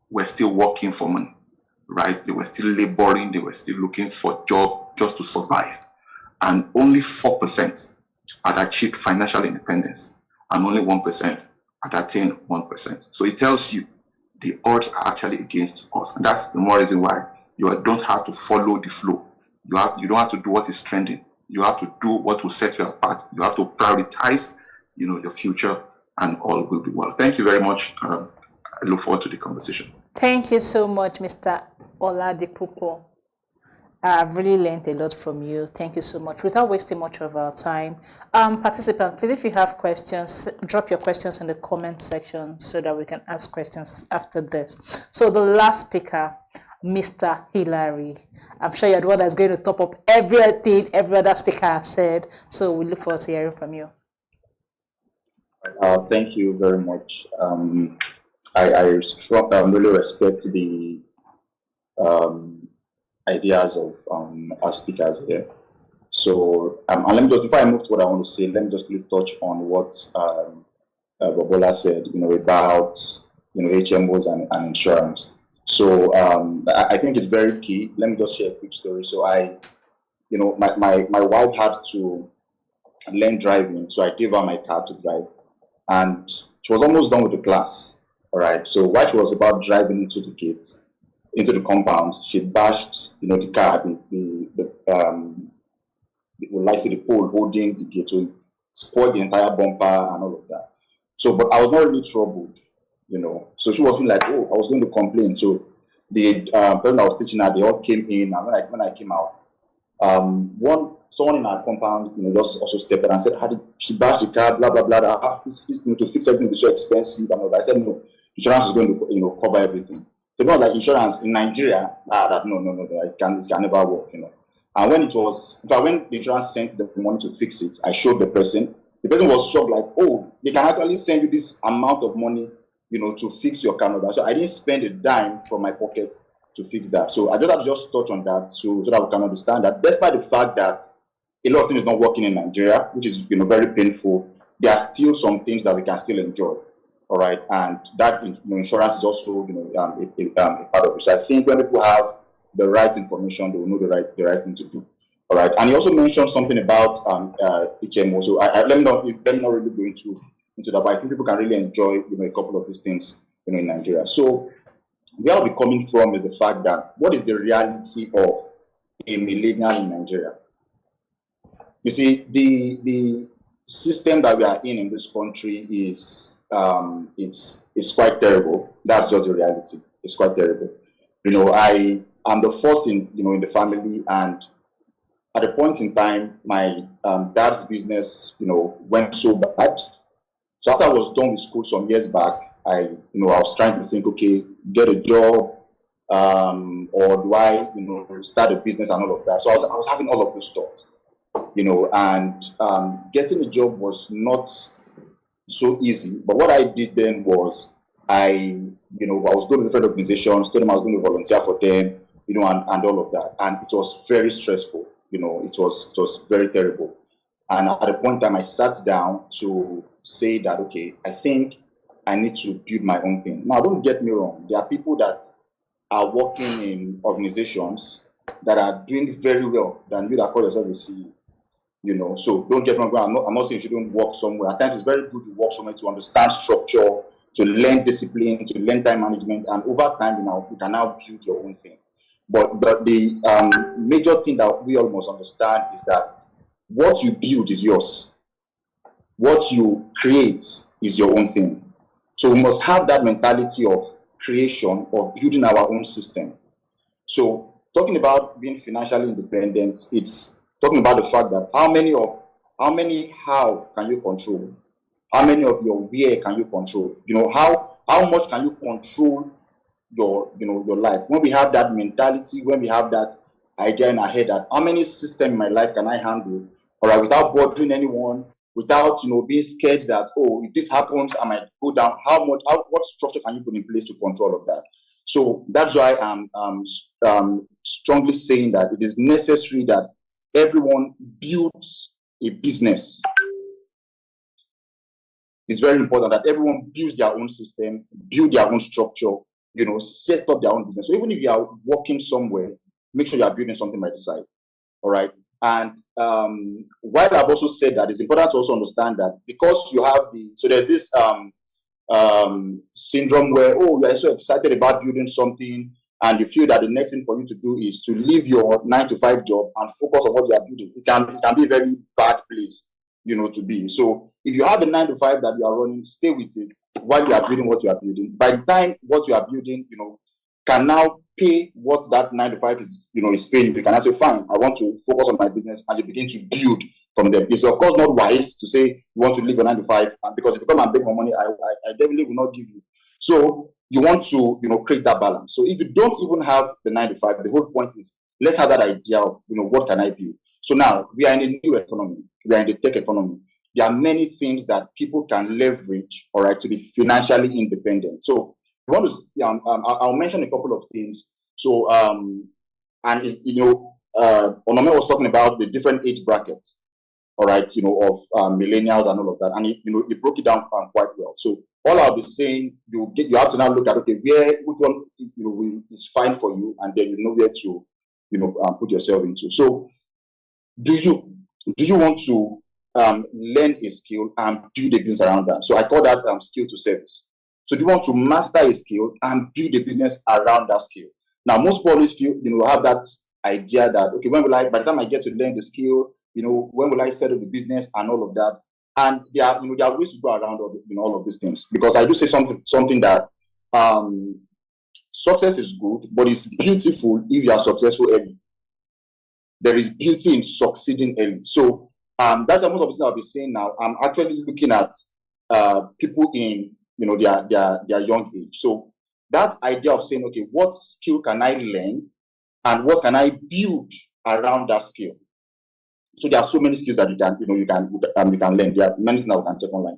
were still working for money, right? They were still laboring, they were still looking for a job just to survive. And only 4% had achieved financial independence, and only 1% had attained 1%. So it tells you the odds are actually against us. And that's the more reason why you don't have to follow the flow. You don't have to do what is trending. You have to do what will set you apart. You have to prioritize, your future, and all will be well. Thank you very much. I look forward to the conversation. Thank you so much, Mr. Oladipupo. I've really learned a lot from you. Thank you so much. Without wasting much of our time, participants, please, if you have questions, drop your questions in the comment section so that we can ask questions after this. So the last speaker, Mr. Hillary. I'm sure you're the one that's going to top up everything every other speaker has said. So we look forward to hearing from you. Thank you very much. I really respect the ideas of our speakers here. So, and let me just, before I move to what I want to say, let me just please touch on what Bobola said, about HMOs and insurance. So, I think it's very key. Let me just share a quick story. So, my wife had to learn driving, so I gave her my car to drive, and she was almost done with the class. All right. So while she was about driving into the gate, into the compound, she bashed, the car, the pole holding the gate, so it spoiled the entire bumper and all of that. So, but I was not really troubled, So she was feeling like, oh, I was going to complain. So the person I was teaching her, they all came in, and when I came out, someone in our compound, just also stepped in and said, "How did she bash the car? Blah blah blah. To fix everything is so expensive." And all that. I said, "No, insurance is going to cover everything." So not like insurance in Nigeria. No, it can never work, And when when the insurance sent the money to fix it, I showed the person. The person was shocked, like, "Oh, they can actually send you this amount of money, to fix your car." So I didn't spend a dime from my pocket to fix that. So I just have to touch on that so that we can understand that despite the fact that a lot of things is not working in Nigeria, which is very painful, there are still some things that we can still enjoy. All right, and that insurance is also a part of it. So I think when people have the right information, they will know the right thing to do. All right, and you also mentioned something about HMO. So let me not really go into that, but I think people can really enjoy a couple of these things in Nigeria. So where I'll be coming from is the fact that what is the reality of a millennial in Nigeria? You see, the system that we are in this country is it's quite terrible. That's just the reality. It's quite terrible. I am the first in the family, and at a point in time, my dad's business went so bad. So after I was done with school some years back, I was trying to think, okay, get a job, or do I start a business and all of that. So I was having all of those thoughts, and getting a job was not so easy. But what I did then was I was going to different organizations, told them I was going to volunteer for them, and all of that. And it was very stressful. It was very terrible. And at a point in time, I sat down to say that, okay, I think I need to build my own thing. Now, don't get me wrong. There are people that are working in organizations that are doing very well than you that call yourself a CEO. So don't get me wrong. I'm not saying you shouldn't work somewhere. At times, it's very good to work somewhere to understand structure, to learn discipline, to learn time management, and over time, you can now build your own thing. But the major thing that we all must understand is that what you build is yours. What you create is your own thing. So we must have that mentality of creation, of building our own system. So talking about being financially independent, it's talking about the fact that how can you control? How many of your where can you control? How much can you control your life? When we have that mentality, when we have that idea in our head that how many systems in my life can I handle, all right, without bothering anyone, without being scared that, oh, if this happens, I might go down. What structure can you put in place to control of that? So that's why I'm strongly saying that it is necessary that everyone builds a business. It's very important that everyone builds their own system, build their own structure, set up their own business. So even if you are working somewhere, make sure you are building something by the side. All right. And while I've also said that, it's important to also understand that because you have there's this syndrome where, oh, you are so excited about building something and you feel that the next thing for you to do is to leave your 9-to-5 job and focus on what you are building. It can be a very bad place, to be. So if you have a 9-to-5 that you are running, stay with it while you are building what you are building. By the time what you are building, can now pay what that 9-to-5 is paying. You can now say, fine, I want to focus on my business, and you begin to build from them. It's of course not wise to say you want to leave a 9-to-5, because if you come and beg more money, I definitely will not give you. So you want to create that balance. So if you don't even have the 9-to-5, the whole point is let's have that idea of what can I build. So now we are in a new economy. We are in the tech economy. There are many things that people can leverage, all right, to be financially independent. So I'll mention a couple of things. So, and is Onome was talking about the different age brackets, all right, of millennials and all of that, and he broke it down quite well. So all I'll be saying, you have to now look at which one is fine for you, and then you know where to put yourself into. So, do you want to learn a skill and build a business around that? So I call that skill to service. So do you want to master a skill and build a business around that skill? Now, most people always feel, have that idea that, okay, by the time I get to learn the skill, when will I set up the business and all of that? And there are ways to go around all of these things. Because I do say something that success is good, but it's beautiful if you are successful early. There is beauty in succeeding early. So that's most of the things I'll be saying now. I'm actually looking at people in their young age. So that idea of saying, okay, what skill can I learn and what can I build around that skill? So there are so many skills that you can learn. There are many things that we can check online.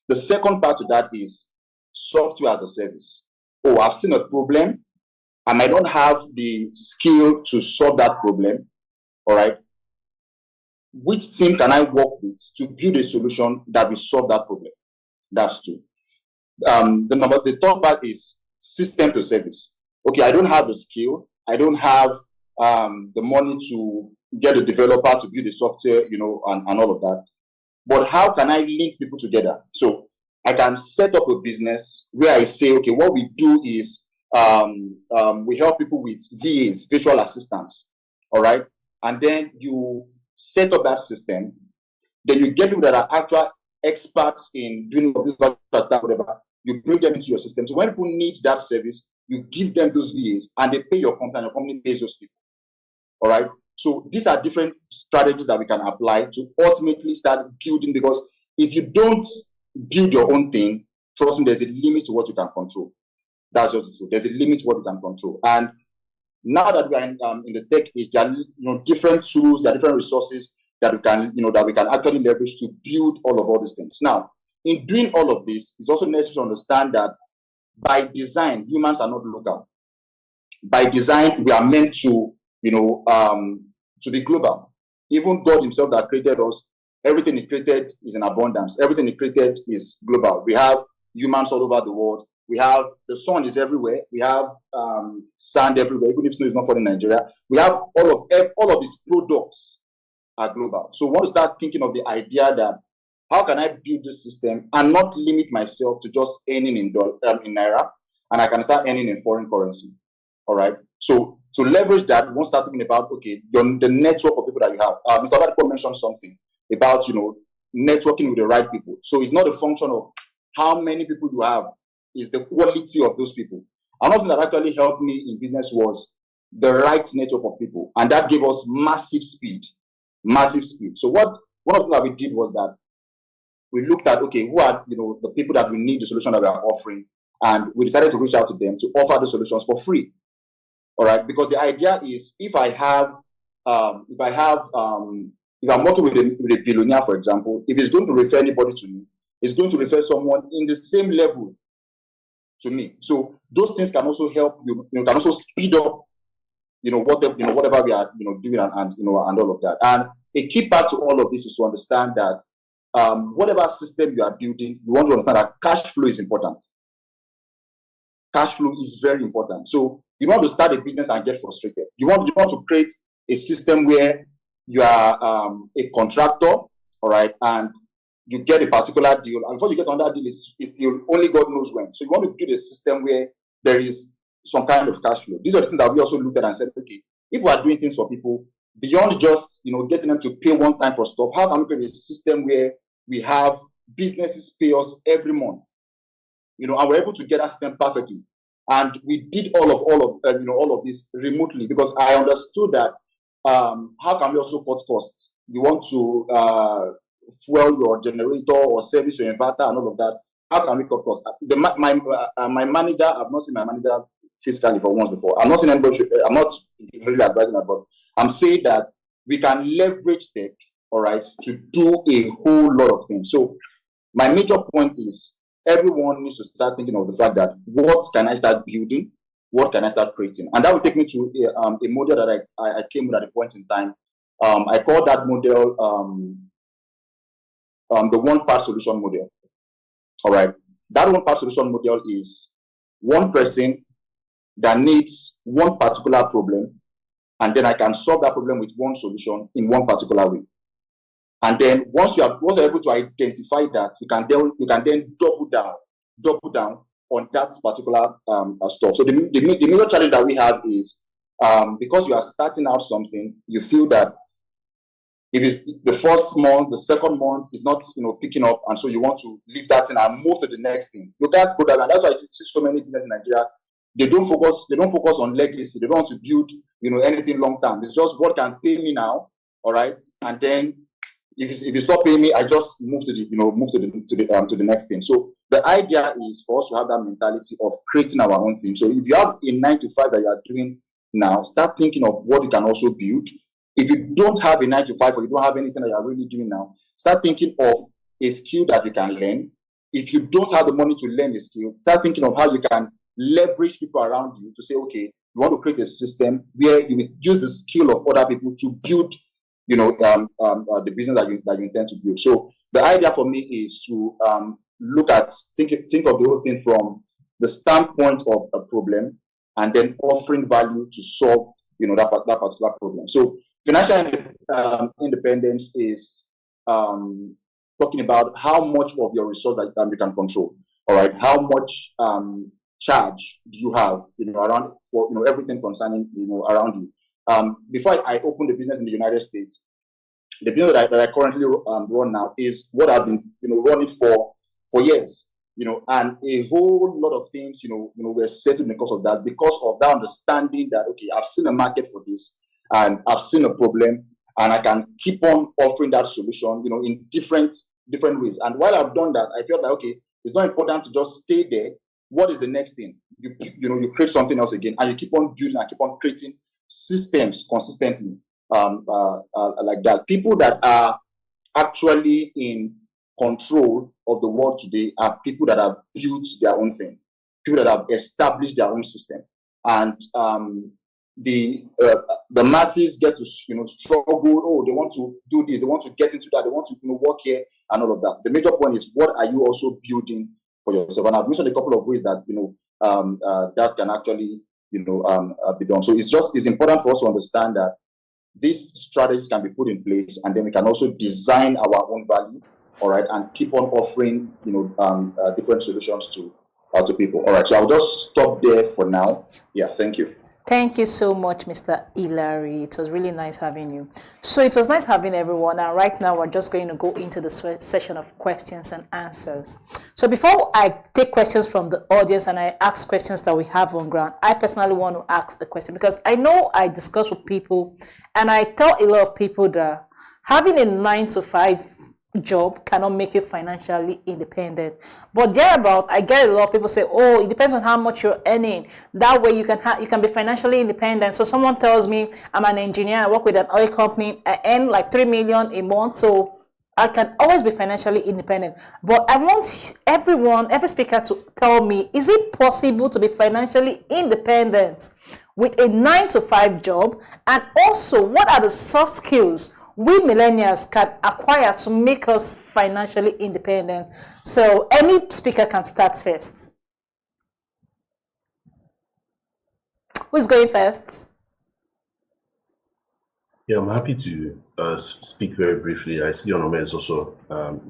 The second part to that is software as a service. Oh, I've seen a problem and I don't have the skill to solve that problem. All right. Which team can I work with to build a solution that will solve that problem? That's two. The third part is system to service. Okay, I don't have the skill. I don't have the money to get a developer to build the software, and all of that. But how can I link people together? So I can set up a business where I say, okay, what we do is we help people with VAs, virtual assistants. All right. And then you set up that system. Then you get people that are actual experts in doing this stuff, whatever. You bring them into your system. So when people need that service, you give them those VAs and they pay your company, and your company pays those people. All right. So these are different strategies that we can apply to ultimately start building, because if you don't build your own thing, trust me, there's a limit to what you can control. That's just true. There's a limit to what you can control. And now that we are in the tech age, there are different tools, there are different resources that we can actually leverage to build all these things. Now, in doing all of this, it's also necessary to understand that by design, humans are not local. By design, we are meant to, to be global. Even God himself that created us, everything he created is in abundance. Everything he created is global. We have humans all over the world. We have, the sun is everywhere. We have sand everywhere, even if snow is not falling in Nigeria. We have all of these products are global. So we want to start thinking of the idea that how can I build this system and not limit myself to just earning in Naira, and I can start earning in foreign currency. All right. So to leverage that, we want to start thinking about, okay, the network of people that you have. Mr. Abadipo mentioned something about, networking with the right people. So it's not a function of how many people you have, it's the quality of those people. Another thing that actually helped me in business was the right network of people. And that gave us massive speed. Massive speed. So one of the things that we did was that we looked at, okay, who are the people that we need the solution that we are offering, and we decided to reach out to them to offer the solutions for free. All right, because the idea is if I'm working with a billionaire, for example, if he's going to refer anybody to me, he's going to refer someone in the same level to me. So those things can also help can also speed up whatever we are doing and all of that. And a key part to all of this is to understand that whatever system you are building, you want to understand that cash flow is important. Cash flow is very important. So you don't want to start a business and get frustrated. You want to create a system where you are a contractor, all right, and you get a particular deal. And before you get on that deal, it's still only God knows when. So you want to build a system where there is some kind of cash flow. These are the things that we also looked at and said, okay, if we are doing things for people beyond just getting them to pay one time for stuff, how can we create a system where we have businesses pay us every month, and we're able to get that system perfectly. And we did all of this remotely because I understood that how can we also cut costs? You want to fuel your generator or service your inverter and all of that. How can we cut costs? My manager, I've not seen my manager physically for once before. I'm not saying anybody I'm not really advising that, but I'm saying that we can leverage tech, all right, to do a whole lot of things. So my major point is everyone needs to start thinking of the fact that what can I start building? What can I start creating? And that will take me to a model that I came with at a point in time. I call that model the one-part solution model. All right. That one-part solution model is one person that needs one particular problem, and then I can solve that problem with one solution in one particular way. And then once you're able to identify that, you can then double down on that particular stuff. So the major challenge that we have is because you are starting out something, you feel that if it's the first month, the second month is not picking up, and so you want to leave that thing and move to the next thing. You can't go that way, and that's why you see so many businesses in Nigeria. They don't focus on legacy. They don't want to build anything long term. It's just what can pay me now, all right, and then if you stop paying me, I just move to the next thing. So the idea is for us to have that mentality of creating our own thing. So if you have a 9-to-5 that you are doing now, start thinking of what you can also build. If you don't have a 9-to-5 or you don't have anything that you are really doing now, start thinking of a skill that you can learn. If you don't have the money to learn a skill, start thinking of how you can leverage people around you to say, okay, you want to create a system where you will use the skill of other people to build the business that you intend to build. So the idea for me is to think of the whole thing from the standpoint of a problem and then offering value to solve that particular problem. So financial independence is talking about how much of your resource that you can control. All right, how much charge do you have around for everything concerning around you. Before I opened the business in the United States, the business that I currently run now is what I've been running for years, and a whole lot of things were settled because of that understanding that okay, I've seen a market for this and I've seen a problem and I can keep on offering that solution in different ways. And while I've done that, I felt like okay, it's not important to just stay there. What is the next thing? You create something else again, and you keep on building and keep on creating systems consistently, like that. People that are actually in control of the world today are people that have built their own thing. people that have established their own system. And the masses get to struggle. Oh, they want to do this, they want to get into that, they want to work here and all of that. The major point is, what are you also building for yourself? And I've mentioned a couple of ways that that can actually be done. So it's important for us to understand that these strategies can be put in place, and then we can also design our own value, all right, and keep on offering different solutions to people. All right, so I'll just stop there for now. Yeah, thank you. Thank you so much, Mr. Hilary. It was really nice having you. So it was nice having everyone. And right now, we're just going to go into the session of questions and answers. So before I take questions from the audience and I ask questions that we have on ground, I personally want to ask a question, because I know I discuss with people and I tell a lot of people that having a 9-to-5 job cannot make you financially independent. But thereabout, I get a lot of people say, oh, it depends on how much you're earning. That way you can be financially independent. So someone tells me, I'm an engineer, I work with an oil company, I earn like 3 million a month, so I can always be financially independent. But I want every speaker to tell me, is it possible to be financially independent with a 9-to-5 job? And also, what are the soft skills we millennials can acquire to make us financially independent? So any speaker can start first. Who's going first? Yeah, I'm happy to speak very briefly. I see Onome is also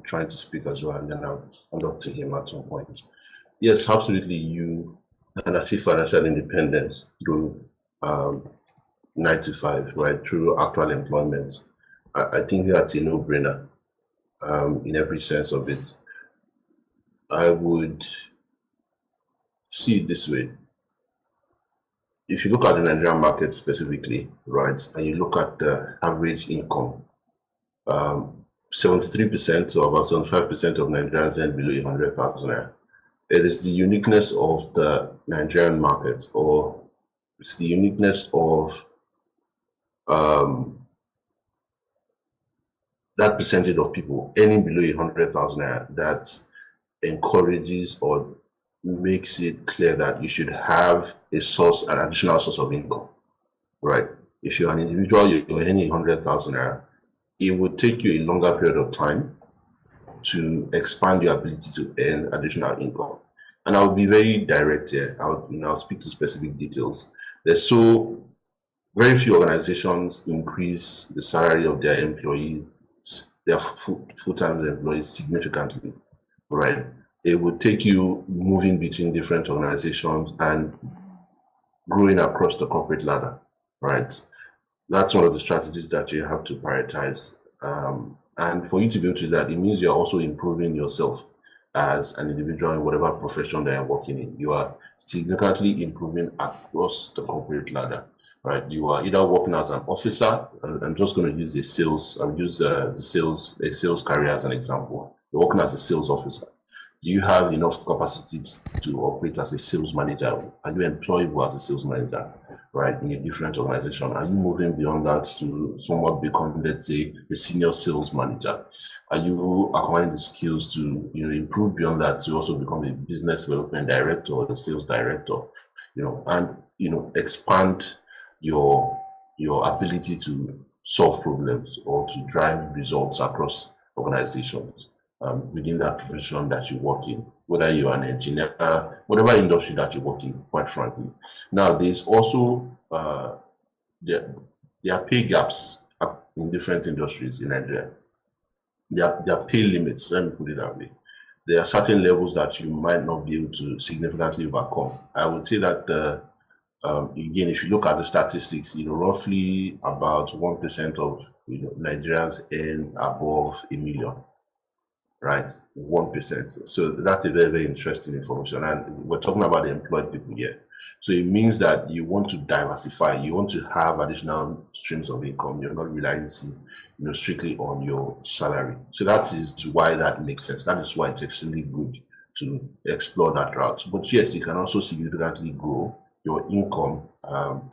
trying to speak as well, and then I'll hand up to him at some point. Yes, absolutely, you can achieve financial independence through 9-to-5, right, through actual employment. I think that's a no-brainer in every sense of it. I would see it this way. If you look at the Nigerian market specifically, right, and you look at the average income, 73% or about 75% of Nigerians earn below 100,000 naira. It is the uniqueness of the Nigerian market, or it's the uniqueness of that percentage of people earning below 100,000 naira that encourages or makes it clear that you should have an additional source of income, right? If you're an individual, you're earning 100,000 naira, it would take you a longer period of time to expand your ability to earn additional income. And I'll be very direct here. I'll speak to specific details. There's very few organizations increase the salary of their employees, their full-time employees, significantly, right? It would take you moving between different organizations and growing across the corporate ladder, right? That's one of the strategies that you have to prioritize. And for you to be able to do that, it means you're also improving yourself as an individual in whatever profession that you're working in. You are significantly improving across the corporate ladder, right? You are either working as an officer. I'm just going to use a sales career as an example. You're working as a sales officer. Do you have enough capacity to operate as a sales manager? Are you employable as a sales manager, right, in a different organization? Are you moving beyond that to somewhat become, let's say, a senior sales manager? Are you acquiring the skills to improve beyond that to also become a business development director or a sales director? And expand your ability to solve problems or to drive results across organizations. Within that profession that you work in, whether you're an engineer, whatever industry that you work in, quite frankly. Now, there's also there are pay gaps in different industries in Nigeria. There are pay limits, let me put it that way. There are certain levels that you might not be able to significantly overcome. I would say that, again, if you look at the statistics, roughly about 1% of Nigerians earn above 1 million. Right, 1%. So that's a very, very interesting information. And we're talking about the employed people here. So it means that you want to diversify. You want to have additional streams of income. You're not relying, strictly on your salary. So that is why that makes sense. That is why it's extremely good to explore that route. But yes, you can also significantly grow your income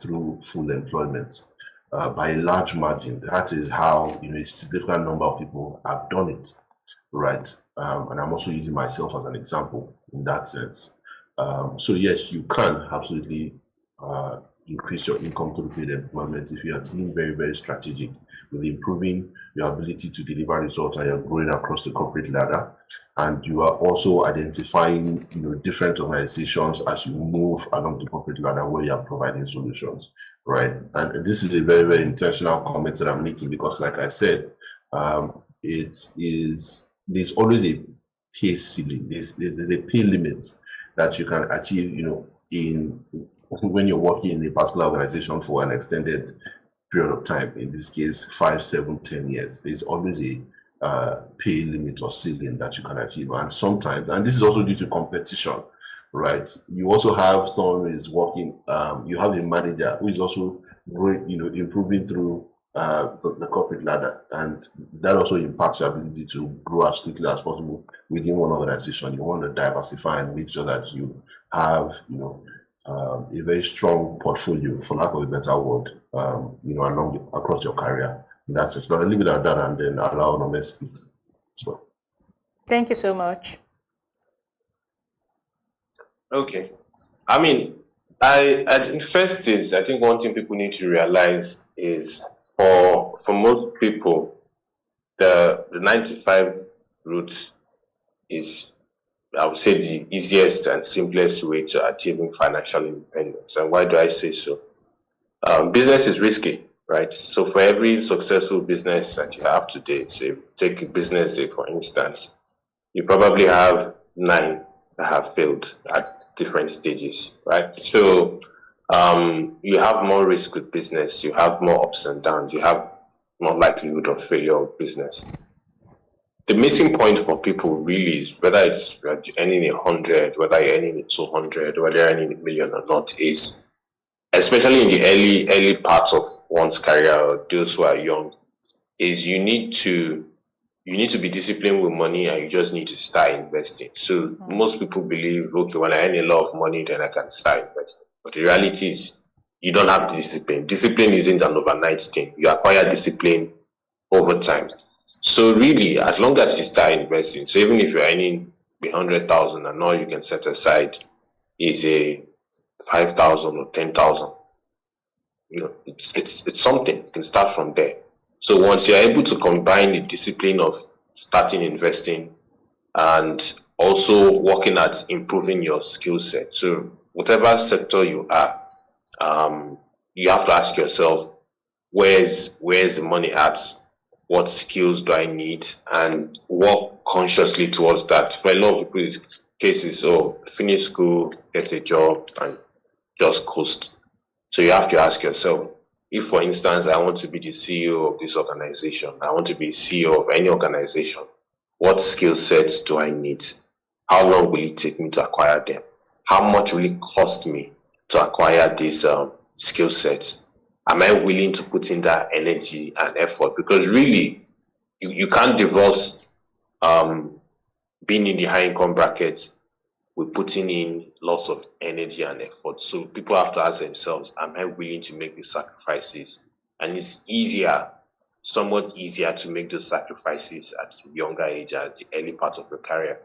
through full employment by a large margin. That is how a significant number of people have done it. Right, and I'm also using myself as an example in that sense. So yes, you can absolutely increase your income through paid employment if you are being very, very strategic with improving your ability to deliver results and you're growing across the corporate ladder. And you are also identifying, different organizations as you move along the corporate ladder where you are providing solutions, right? And this is a very, very intentional comment that I'm making because, like I said, there's always a pay ceiling. There's a pay limit that you can achieve, in when you're working in a particular organization for an extended period of time. In this case, 5, 7, 10 years. There's always a pay limit or ceiling that you can achieve. And sometimes, and this is also due to competition, right? You also have someone who is working, you have a manager who is also growing, improving through the corporate ladder, and that also impacts your ability to grow as quickly as possible within one organization. You want to diversify and make sure that you have, a very strong portfolio, for lack of a better word, across your career. That's it. But I'll leave it at that and then allow Nome speak. So. Thank you so much. Okay. I mean, I think first is, I think one thing people need to realize is for most people, the 9 to 5 route is, I would say, the easiest and simplest way to achieving financial independence. And why do I say so? Business is risky, right? So for every successful business that you have today, so if you take a business, for instance, you probably have 9 that have failed at different stages, right? So you have more risk with business, you have more ups and downs, you have more likelihood of failure of business. The missing point for people really is whether it's you're earning 100, whether you're earning 200, whether you're earning 1 million or not, is especially in the early parts of one's career or those who are young, is you need to be disciplined with money and you just need to start investing. So most people believe, okay, when I earn a lot of money, then I can start investing. But the reality is you don't have the discipline. Discipline isn't an overnight thing. You acquire discipline over time. So really, as long as you start investing, so even if you're earning 100,000 and all you can set aside is a 5,000 or 10,000, it's something. You can start from there. So once you're able to combine the discipline of starting investing and also working at improving your skill set, so whatever sector you are, you have to ask yourself, where's the money at? What skills do I need? And work consciously towards that. For a lot of people's cases, finish school, get a job, and just coast. So you have to ask yourself, if, for instance, I want to be the CEO of this organization, I want to be CEO of any organization, what skill sets do I need? How long will it take me to acquire them? How much will it cost me to acquire these skill sets? Am I willing to put in that energy and effort? Because really, you can't divorce being in the high income bracket with putting in lots of energy and effort. So people have to ask themselves, am I willing to make these sacrifices? And it's somewhat easier to make those sacrifices at a younger age, at the early part of your career.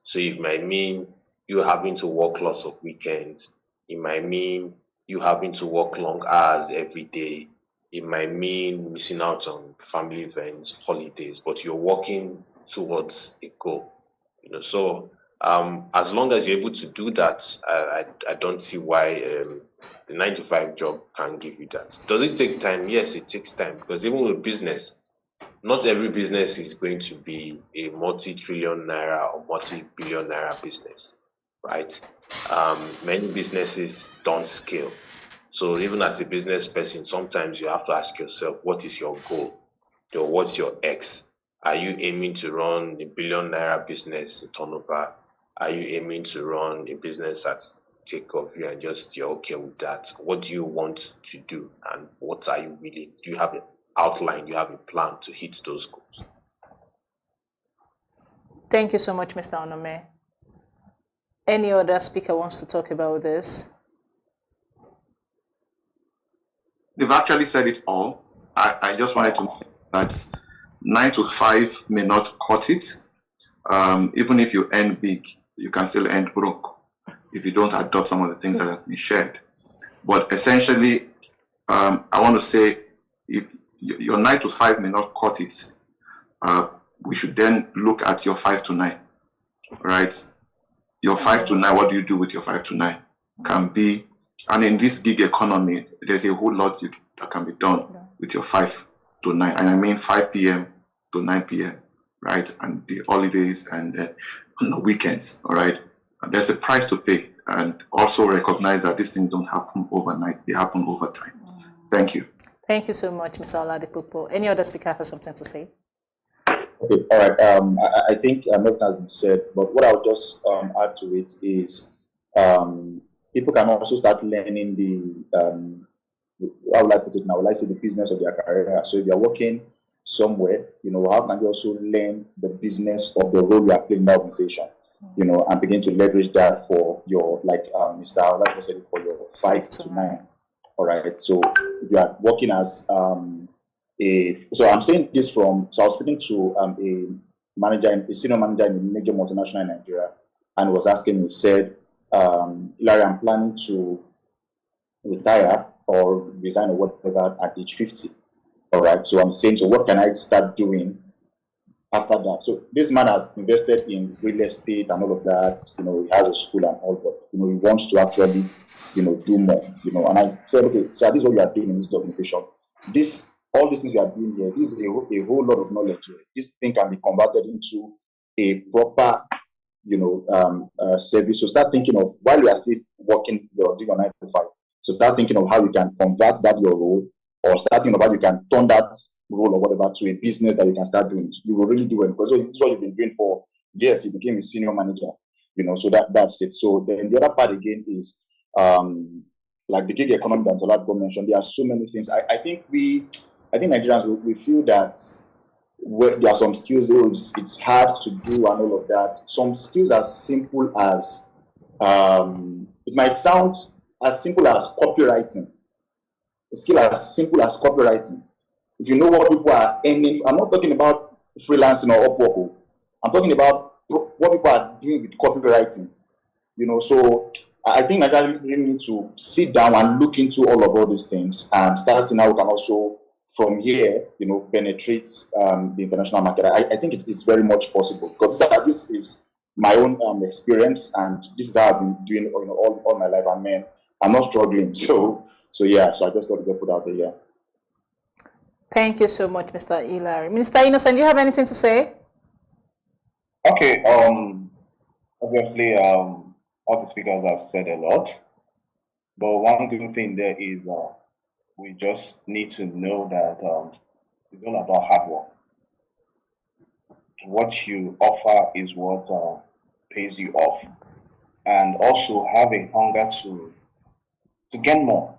So it might mean you having to work lots of weekends. It might mean you having to work long hours every day. It might mean missing out on family events, holidays, but you're working towards a goal. So as long as you're able to do that, I don't see why the 9 to 5 job can't give you that. Does it take time? Yes, it takes time, because even with business, not every business is going to be a multi-trillion naira or multi-billion naira business, right? Many businesses don't scale. So even as a business person, sometimes you have to ask yourself, what is your goal? What's your X? Are you aiming to run a billion naira business in turnover? Are you aiming to run a business that take off you and just you're okay with that? What do you want to do? And what are you willing? Do you have an outline? Do you have a plan to hit those goals? Thank you so much, Mr. Onome. Any other speaker wants to talk about this? They've actually said it all. I just wanted to know that 9 to 5 may not cut it. Even if you earn big, you can still end broke. if you don't adopt some of the things that have been shared. But essentially, I want to say, if your 9 to 5 may not cut it, we should then look at your 5 to 9, right? Your 5 to 9, what do you do with your 5 to 9? Can be, and in this gig economy, there's a whole lot that can be done with your 5 to 9. And I mean 5 p.m. to 9 p.m., right? And the holidays and on the weekends, all right? And there's a price to pay. And also recognize that these things don't happen overnight, they happen over time. Thank you. Thank you so much, Mr. Oladipupo. Any other speaker has something to say? Okay, all right. I think nothing has been said, but what I'll just add to it is people can also start learning the, how would I put it now? Let's say the business of their career. So if you're working somewhere, how can you also learn the business of the role you are playing in the organization, and begin to leverage that for your, like Mr. Oladipupo said, for your 5 to 9. All right. So if you are working as so I'm saying this so I was speaking to a senior manager in a major multinational in Nigeria, and was asking me, said, Larry, I'm planning to retire or resign or whatever at age 50. All right. So I'm saying, so what can I start doing after that? So this man has invested in real estate and all of that. He has a school and all, but he wants to actually, do more. And I said, okay, so this is what you are doing in this organization. All these things you are doing here, this is a whole lot of knowledge here. This thing can be converted into a proper, service. So start thinking of, while you are still working, you're doing your 9 to 5. So start thinking of how you can convert that your role, or start thinking of how you can turn that role or whatever to a business that you can start doing. You will really do it, because this is what you've been doing for years. You became a senior manager, so that's it. So then the other part again is, like the gig economy that Oladipo mentioned, there are so many things. I think Nigerians, we feel that there are some skills it's hard to do and all of that. Some skills as simple as, it might sound as simple as copywriting. A skill as simple as copywriting. If you know what people are earning, I'm not talking about freelancing or Upwork. I'm talking about what people are doing with copywriting. So I think Nigerians really need to sit down and look into all these things and start seeing how we can also, from here, penetrate the international market. I think it's very much possible, because this is my own experience, and this is how I've been doing all my life. And man, I'm not struggling. So yeah. So I just got to put out there. Yeah. Thank you so much, Mr. Hilary. Mr. Innocent, do you have anything to say? Okay. Obviously, all the speakers have said a lot, but one good thing there is we just need to know that it's all about hard work. What you offer is what pays you off, and also have a hunger to get more.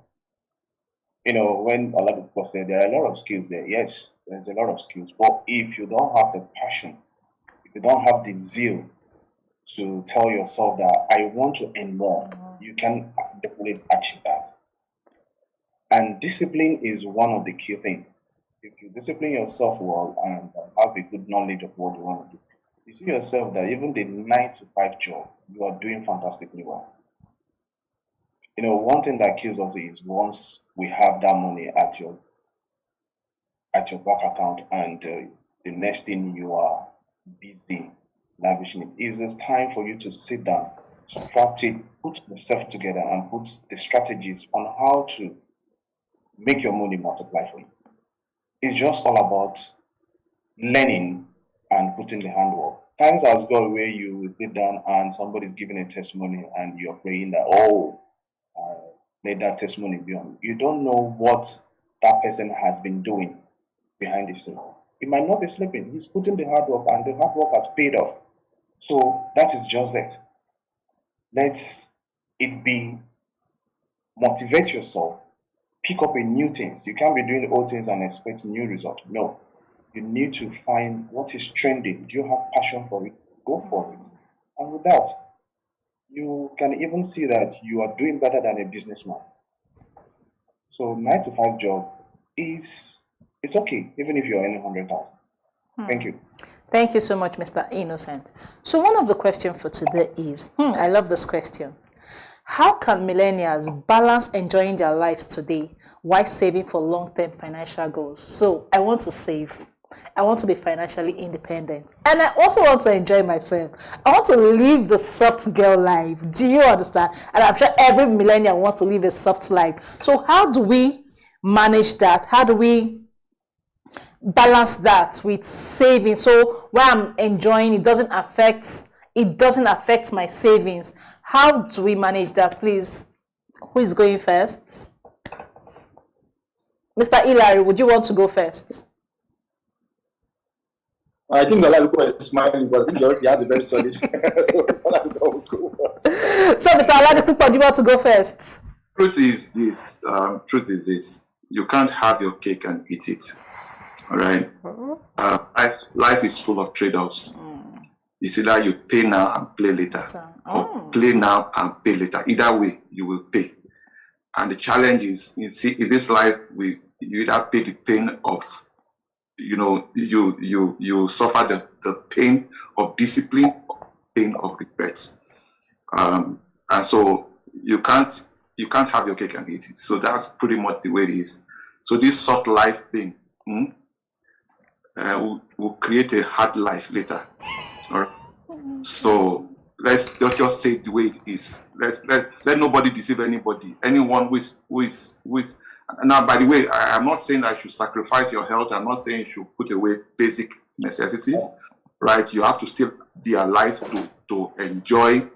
When a lot of people say there are a lot of skills there, yes, there's a lot of skills, but if you don't have the passion, if you don't have the zeal to tell yourself that I want to earn more, you can definitely achieve that. And discipline is one of the key things. If you discipline yourself well and have a good knowledge of what you want to do, you see yourself that even the 9 to 5 job, you are doing fantastically well. One thing that kills us is once we have that money at your bank account, and the next thing you are busy lavishing it. It's time for you to sit down, structure it, put yourself together, and put the strategies on how to make your money multiply for you. It's just all about learning and putting the handwork. Times has gone where you sit down and somebody's giving a testimony and you're praying that, let that testimony be on. You don't know what that person has been doing behind the scene. He might not be sleeping. He's putting the hard work, and the hard work has paid off. So that is just it. Let it be, motivate yourself, pick up a new things. You can't be doing old things and expect new results. No. You need to find what is trending. Do you have passion for it? Go for it. And with that, you can even see that you are doing better than a businessman. So 9 to 5 job it's okay, even if you're earning 100,000. Thank you. Thank you so much, Mr. Innocent. So one of the questions for today is, I love this question. How can millennials balance enjoying their lives today while saving for long-term financial goals? So I want to save. I want to be financially independent. And I also want to enjoy myself. I want to live the soft girl life. Do you understand? And I'm sure every millennial wants to live a soft life. So how do we manage that? How do we balance that with saving? So when I'm enjoying, it doesn't affect my savings. How do we manage that, please? Who is going first? Mr. Hilary, would you want to go first? I think a lot of people are smiling because I think he already has a very solid. So Mr. Oladipupo, do you want to go first? Truth is this. You can't have your cake and eat it. All right. Life is full of trade-offs. It's either you pay now and play later, or play now and pay later. Either way, you will pay. And the challenge is, you see, in this life, you either pay the pain of, you suffer the pain of discipline, pain of regret. And so you can't have your cake and eat it. So that's pretty much the way it is. So this soft life thing will create a hard life later. All right? So let's just say it the way it is. Let nobody deceive anybody. Anyone who is now, by the way, I'm not saying that you should sacrifice your health. I'm not saying you should put away basic necessities, right? You have to still be alive to enjoy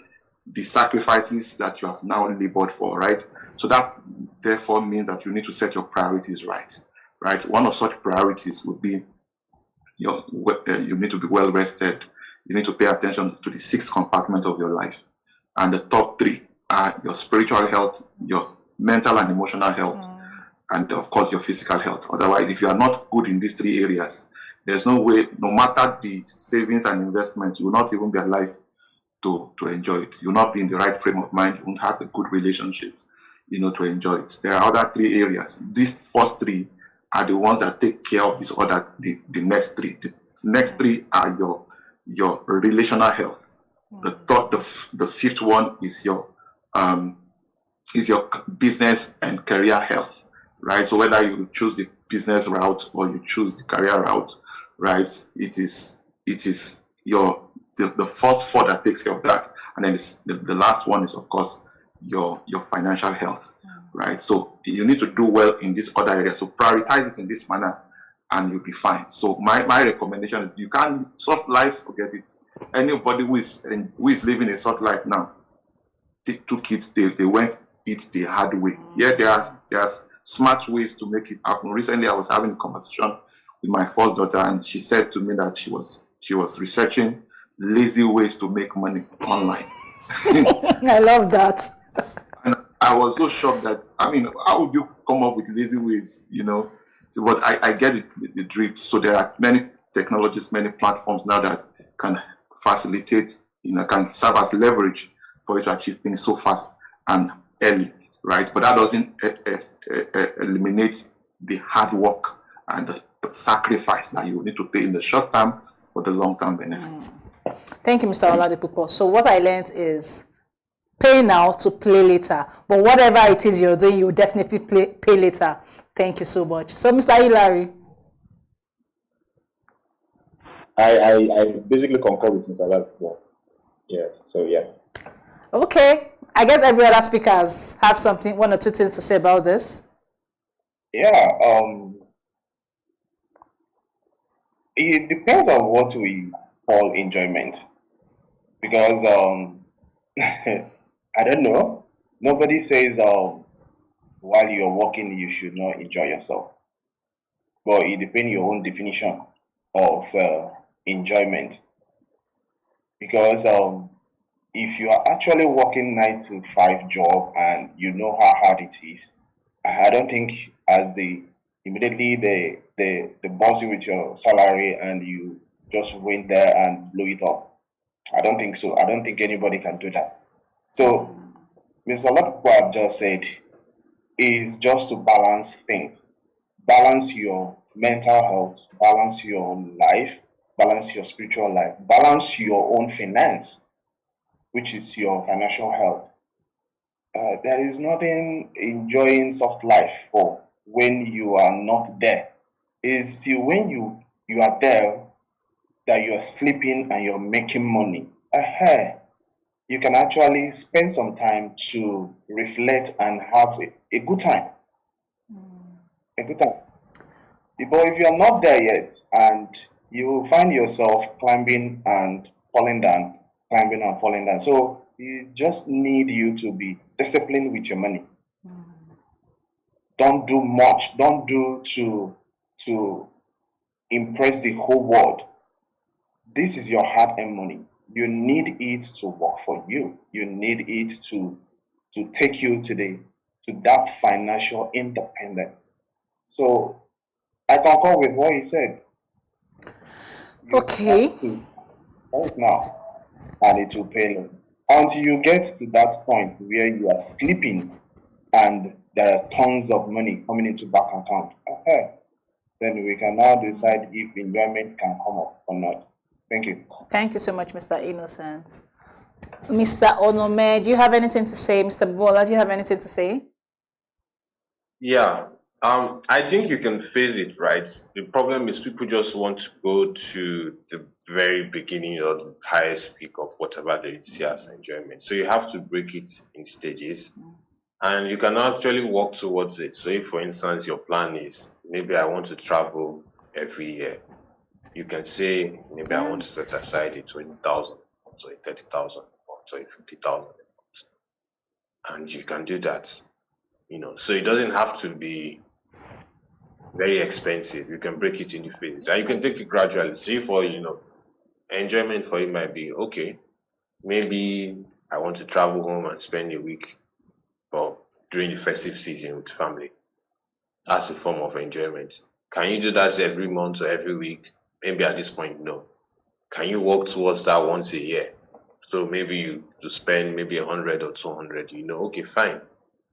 the sacrifices that you have now labored for, right? So that therefore means that you need to set your priorities right? One of such priorities would be you need to be well rested. You need to pay attention to the 6 compartments of your life. And the top 3 are your spiritual health, your mental and emotional health, and of course your physical health. Otherwise, if you are not good in these 3 areas, there's no way, no matter the savings and investments, you will not even be alive to enjoy it. You will not be in the right frame of mind. You won't have a good relationship, to enjoy it. There are other 3 areas. These first 3 are the ones that take care of the next 3. The next 3 are your relational health. The 5th one is your business and career health, right? So whether you choose the business route or you choose the career route, right? It is the first 4 that takes care of that, and then the last one is of course your financial health, right? So you need to do well in this other area. So prioritize it in this manner, and you'll be fine. So my recommendation is, you can't soft life, forget it. Anybody who is living a soft life now, take 2 kids, they went it the hard way. Yeah, there's smart ways to make it happen. Recently, I was having a conversation with my first daughter, and she said to me that she was researching lazy ways to make money online. I love that. And I was so shocked that, how would you come up with lazy ways, So, but I get the drift. So there are many technologies, many platforms now that can facilitate, can serve as leverage for you to achieve things so fast and early, right? But that doesn't eliminate the hard work and the sacrifice that you need to pay in the short term for the long-term benefits. Thank you, Mr. Oladipupo. So what I learned is pay now to play later. But whatever it is you're doing, you definitely pay later. Thank you so much. So, Mr. Hilary. I basically concur with Mr. Oladipupo. Yeah, so yeah. Okay. I guess every other speakers have something, 1 or 2 things to say about this. Yeah, it depends on what we call enjoyment. Because I don't know. Nobody says while you're working you should not enjoy yourself. But it depends your own definition of enjoyment. Because if you are actually working 9 to 5 job and you know how hard it is, I don't think immediately they boss you with your salary and you just went there and blow it off. I don't think so. I don't think anybody can do that. So, Mr. What I've just said is just to balance things. Balance your mental health, balance your life, balance your spiritual life, balance your own finance, which is your financial health. there is nothing enjoying soft life for when you are not there. It's till when you are there that you're sleeping and you're making money. You can actually spend some time to reflect and have a good time. A good time. But if you're not there yet and you will find yourself climbing and falling down, climbing and falling down. So you just need you to be disciplined with your money. Don't do much. Don't do to impress the whole world. This is your hard-earned money. You need it to work for you. You need it to take you to that financial independence. So I concur with what he said. Okay. Right now, and it will pay you until you get to that point where you are sleeping and there are tons of money coming into bank account. Then we can now decide if enjoyment can come up or not. Thank you. Thank you so much, Mr. Innocent. Mr. Onome, do you have anything to say? Mr. Bola, do you have anything to say? Yeah. I think you can phase it, right? The problem is people just want to go to the very beginning or the highest peak of whatever they see as enjoyment. So you have to break it in stages, and you can actually work towards it. So if, for instance, your plan is maybe I want to travel every year, you can say maybe I want to set aside a 20,000, so a 30,000, or so a 50,000, and you can do that. So it doesn't have to be very expensive. You can break it into phases, and you can take it gradually. See, for enjoyment for you might be okay. Maybe I want to travel home and spend a week, or during the festive season with family. That's a form of enjoyment. Can you do that every month or every week? Maybe at this point, no. Can you work towards that once a year? So maybe you to spend maybe 100 or 200. Okay, fine.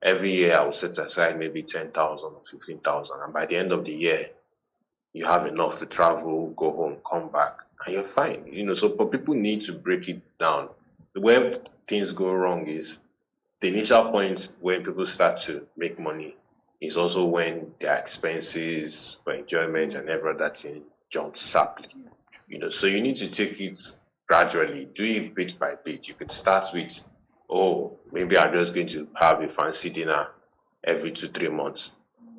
Every year I will set aside maybe 10,000 or 15,000, and by the end of the year, you have enough to travel, go home, come back, and you're fine. But people need to break it down. Where things go wrong is the initial point when people start to make money is also when their expenses for enjoyment and every other thing jumps sharply. So you need to take it gradually, do it bit by bit. You could start with, maybe I'm just going to have a fancy dinner every 2-3 months.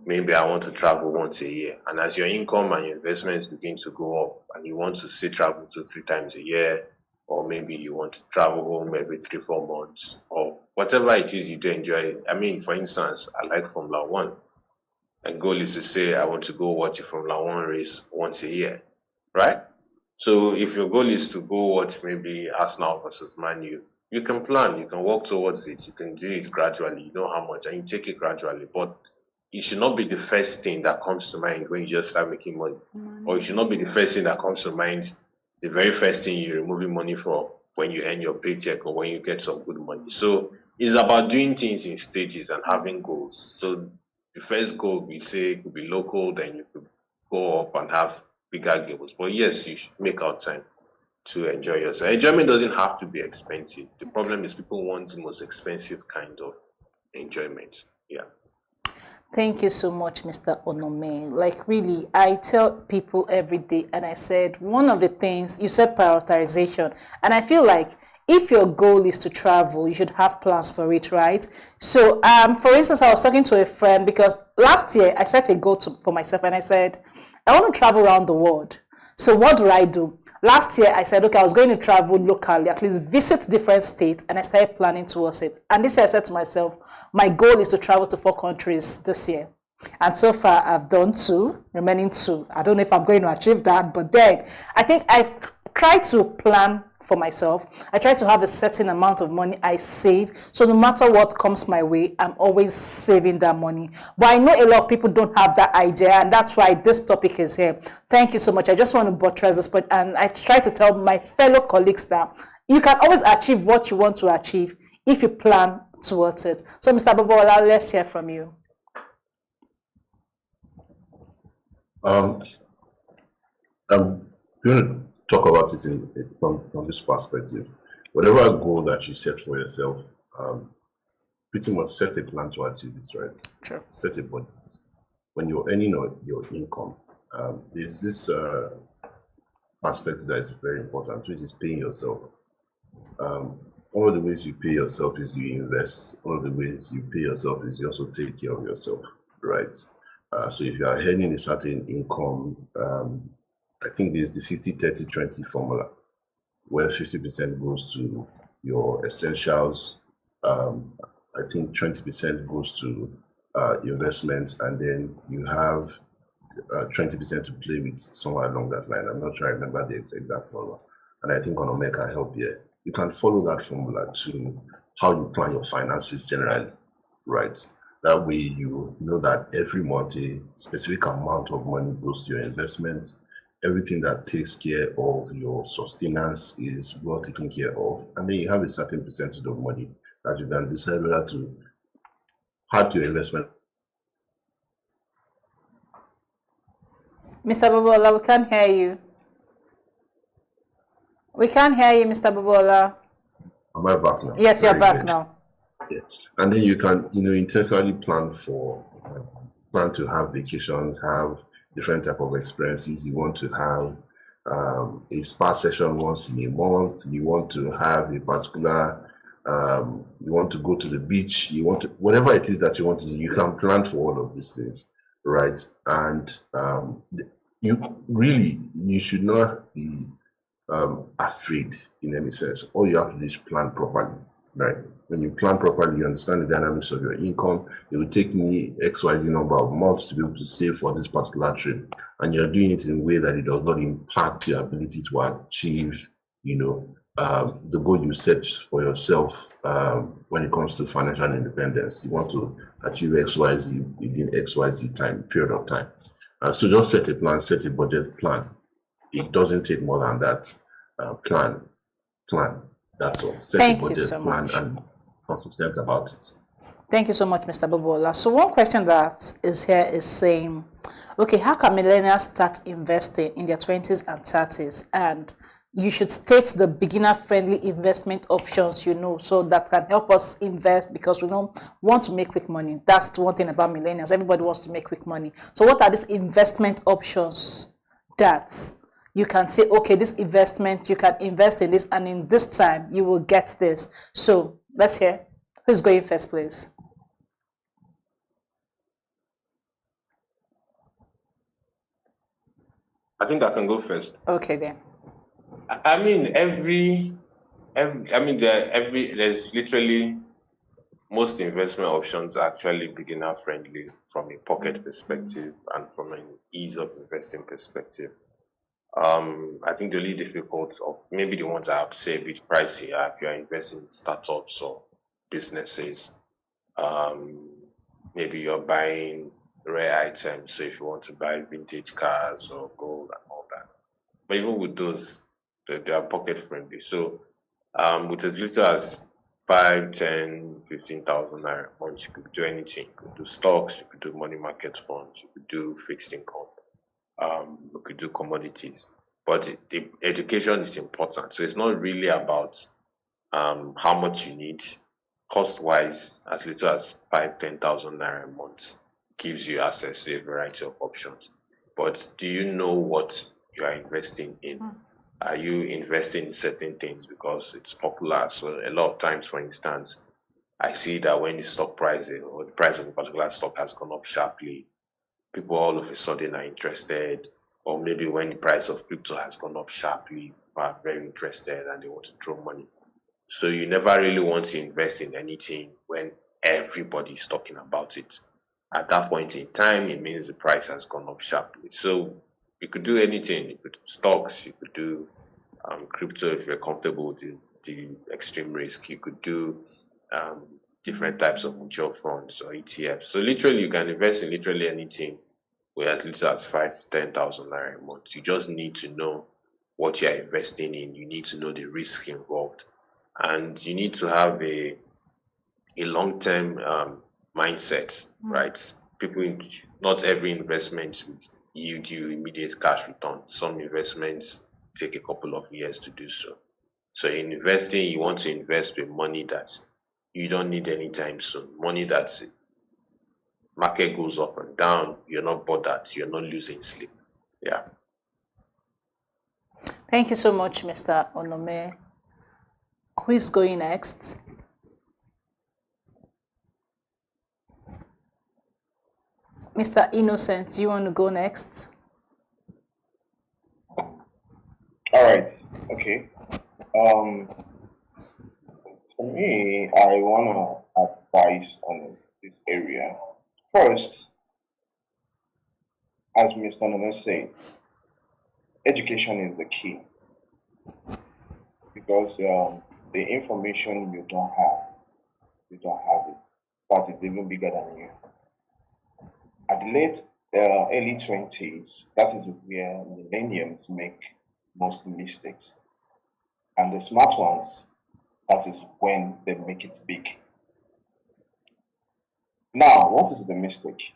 Maybe I want to travel once a year. And as your income and your investments begin to go up and you want to say travel 2-3 times a year, or maybe you want to travel home every 3-4 months, or whatever it is you do enjoy. I mean, for instance, I like Formula One. And goal is to say I want to go watch a Formula One race once a year, right? So if your goal is to go watch maybe Arsenal versus Man U, you can plan, you can work towards it, you can do it gradually, you know how much, and you take it gradually. But it should not be the first thing that comes to mind when you just start making money. Or it should not be the first thing that comes to mind, the very first thing you're removing money from when you earn your paycheck or when you get some good money. So it's about doing things in stages and having goals. So the first goal we say could be local, then you could go up and have bigger goals. But yes, you should make out time to enjoy yourself. Enjoyment doesn't have to be expensive. The problem is people want the most expensive kind of enjoyment. Yeah. Thank you so much, Mr. Onome. Like, really, I tell people every day, and I said, one of the things, you said prioritization, and I feel like if your goal is to travel, you should have plans for it, right? So, for instance, I was talking to a friend because last year I set a goal for myself, and I said, I want to travel around the world. So what do? Last year, I said, okay, I was going to travel locally, at least visit different states, and I started planning towards it. And this year, I said to myself, my goal is to travel to 4 countries this year. And so far, I've done 2, remaining 2. I don't know if I'm going to achieve that, but then I think I've tried to plan for myself. I try to have a certain amount of money I save. So no matter what comes my way, I'm always saving that money. But I know a lot of people don't have that idea, and that's why this topic is here. Thank you so much. I just want to buttress this point, and I try to tell my fellow colleagues that you can always achieve what you want to achieve if you plan towards it. So Mr. Bobola, let's hear from you. I'm going to talk about it from this perspective. Whatever goal that you set for yourself, pretty much set a plan to achieve it, right? True. Set a budget. When you're earning your income, there's this aspect that is very important, which is paying yourself. One of the ways you pay yourself is you invest. One of the ways you pay yourself is you also take care of yourself, right? So if you are earning a certain income, I think there's the 50-30-20 formula, where 50% goes to your essentials. I think 20% goes to investments, and then you have 20% to play with somewhere along that line. I'm not sure I remember the exact formula. And I think Onome can help here. You can follow that formula to how you plan your finances generally, right? That way you know that every month a specific amount of money goes to your investments. Everything that takes care of your sustenance is well taken care of. And then you have a certain percentage of money that you can decide whether to add to your investment. Mr. Bobola, we can't hear you. We can't hear you, Mr. Bobola. Am I back now? Yes, you're back now. Yeah. And then you can, intentionally plan to have vacations, have different type of experiences. You want to have a spa session once in a month. You want to have a particular, you want to go to the beach. You want to, whatever it is that you want to do, you can plan for all of these things, right? And you should not be afraid in any sense. All you have to do is plan properly, right? When you plan properly, you understand the dynamics of your income. It will take me XYZ number of months to be able to save for this particular trip, and you're doing it in a way that it does not impact your ability to achieve, the goal you set for yourself when it comes to financial independence. You want to achieve XYZ within XYZ period of time. So just set a plan, set a budget plan. It doesn't take more than that. Plan. That's all. Set a budget plan and consistent about it. Thank you so much, Mr. Bobola. So one question that is here is saying, okay, how can millennials start investing in their 20s and 30s? And you should state the beginner-friendly investment options, so that can help us invest, because we don't want to make quick money. That's the one thing about millennials. Everybody wants to make quick money. So what are these investment options that you can say, okay, this investment, you can invest in this, and in this time, you will get this. So let's hear. Who's going first, please? I think I can go first. Okay, then. I mean, there's literally most investment options are actually beginner friendly from a pocket perspective and from an ease of investing perspective. I think the only difficult, or maybe the ones I have to say a bit pricey, are if you're investing in startups or businesses. Maybe you're buying rare items, so if you want to buy vintage cars or gold and all that. But even with those, they are pocket friendly. So with as little as 5, 10, 15,000 naira a month, you could do anything. You could do stocks, you could do money market funds, you could do fixed income, you could do commodities. But the education is important. So it's not really about how much you need. Cost-wise, as little as 5, 10,000 naira a month gives you access to a variety of options. But do you know what you are investing in? Are you investing in certain things because it's popular? So a lot of times, for instance, I see that when the stock price or the price of a particular stock has gone up sharply, people all of a sudden are interested. Or maybe when the price of crypto has gone up sharply, people are very interested and they want to throw money. So you never really want to invest in anything when everybody's talking about it. At that point in time, it means the price has gone up sharply. So you could do anything. You could do stocks, you could do crypto if you're comfortable with the extreme risk. You could do different types of mutual funds or ETFs. So literally, you can invest in literally anything with as little as 5 to 10,000 naira a month. You just need to know what you're investing in. You need to know the risk involved. And you need to have a long-term mindset, right? People, not every investment will yield you immediate cash return. Some investments take a couple of years to do so. So in investing, you want to invest with money that you don't need anytime soon. Money that market goes up and down, you're not bothered, you're not losing sleep. Yeah. Thank you so much, Mr. Onome. Who is going next? Mr. Innocent, do you want to go next? All right. Okay. For me, I want to advise on this area. First, as Mr. Nana said, education is the key, because the information you don't have it, but it's even bigger than you. At the early 20s, that is where millennials make most mistakes, and the smart ones, that is when they make it big. Now, what is the mistake?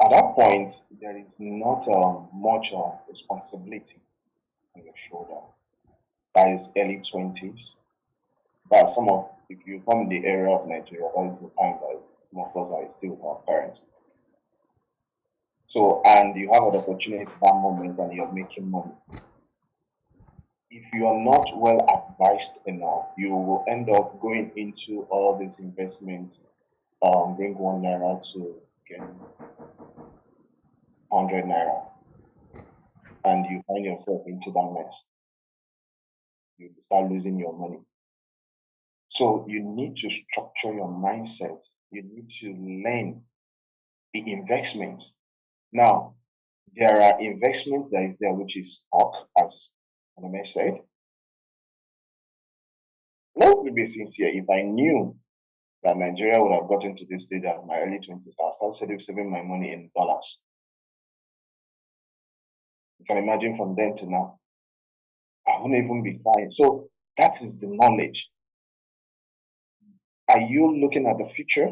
At that point, there is not much responsibility on your shoulder. That is early 20s. But if you come in the area of Nigeria, that is the time that most of us are still with our parents. So, and you have an opportunity at that moment and you're making money. If you are not well advised enough, you will end up going into all these investments, bring 1 naira to get 100 naira, and you find yourself into that mess. You start losing your money. So you need to structure your mindset. You need to learn the investments. Now, there are investments that is there, which is stock, as Aname said. Let me be sincere. If I knew that Nigeria would have gotten to this stage at my early 20s, I'll start saving my money in dollars. You can imagine from then to now, I won't even be fine. So that is the knowledge. Are you looking at the future?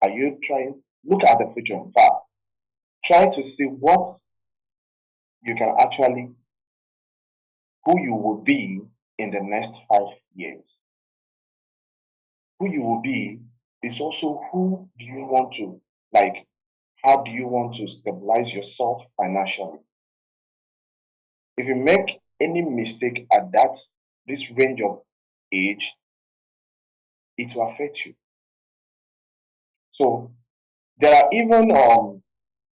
Are you trying? Look at the future. In fact, try to see what you can actually, who you will be in the next 5 years. Who you will be is also who do you want to, like, how do you want to stabilize yourself financially? If you make any mistake at this range of age, it will affect you. So there are even the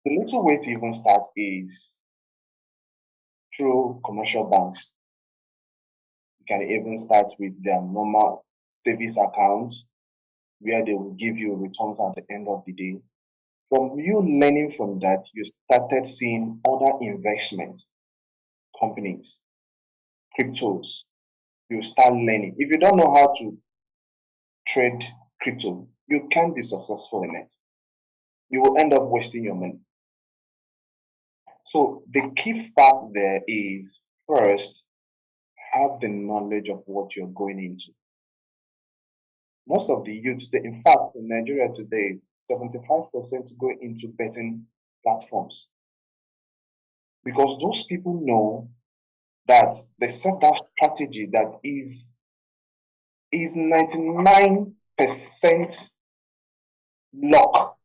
little way to even start is through commercial banks. You can even start with their normal savings account, where they will give you returns at the end of the day. From you learning from that, you started seeing other investment companies, cryptos. You start learning. If you don't know how to trade crypto, you can't be successful in it. You will end up wasting your money. So the key fact there is, first, have the knowledge of what you're going into. Most of the youth, in fact, in Nigeria today, 75% go into betting platforms, because those people know that they set that strategy that is 99% luck.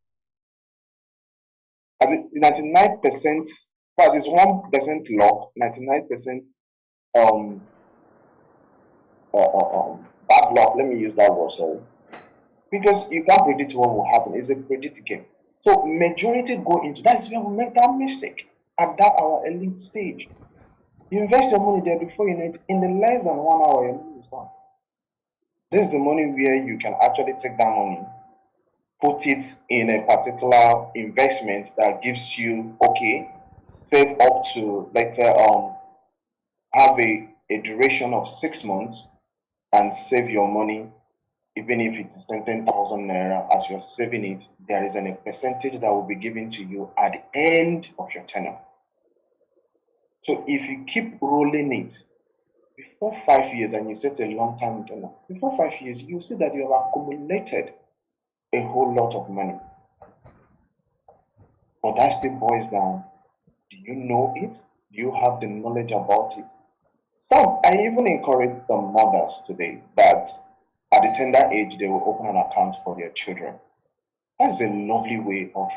And 99%, but it's 1% luck, 99% bad luck. Let me use that word, sorry. Because you can't predict what will happen. It's a predict game. So majority go into that's where we make that mistake at that our elite stage. You invest your money there before you know it. In the less than 1 hour, your money is gone. This is the money where you can actually take that money, put it in a particular investment that gives you, okay, save up to, like, have a duration of 6 months and save your money. Even if it is 10,000 naira, as you're saving it, there is a percentage that will be given to you at the end of your tenure. So if you keep rolling it, before 5 years, and you set a long time tenure, before 5 years, you see that you have accumulated a whole lot of money. But that still boils down, do you know it? Do you have the knowledge about it? I even encourage some mothers today that At the tender age, they will open an account for their children. That's a lovely way of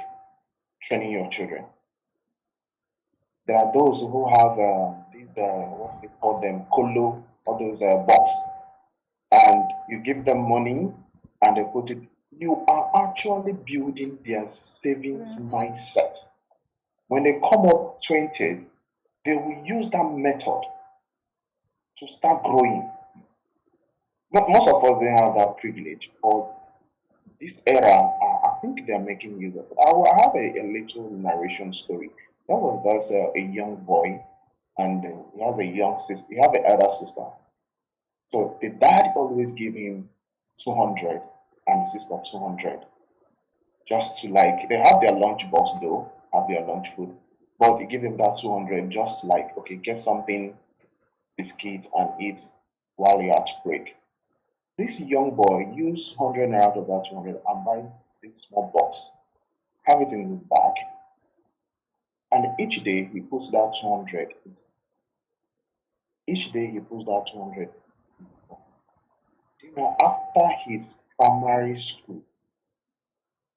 training your children. There are those who have these, what's they call them, colo, or those box, and you give them money and they put it. You are actually building their savings mindset. When they come up 20s, they will use that method to start growing. Most of us didn't have that privilege, but this era, I think they're making use of it. I have a little narration story. That's a young boy, and he has a young sister. He has an elder sister. So the dad always give him 200 and the sister 200, just to like, they have their lunch box though, have their lunch food, but he give them that 200 just to like, okay, get something, biscuits and eat while you're at break. This young boy used 100 naira out of that 200 and buy this small box, have it in his bag, and each day he puts that 200. Each day he puts that 200. You know, after his primary school,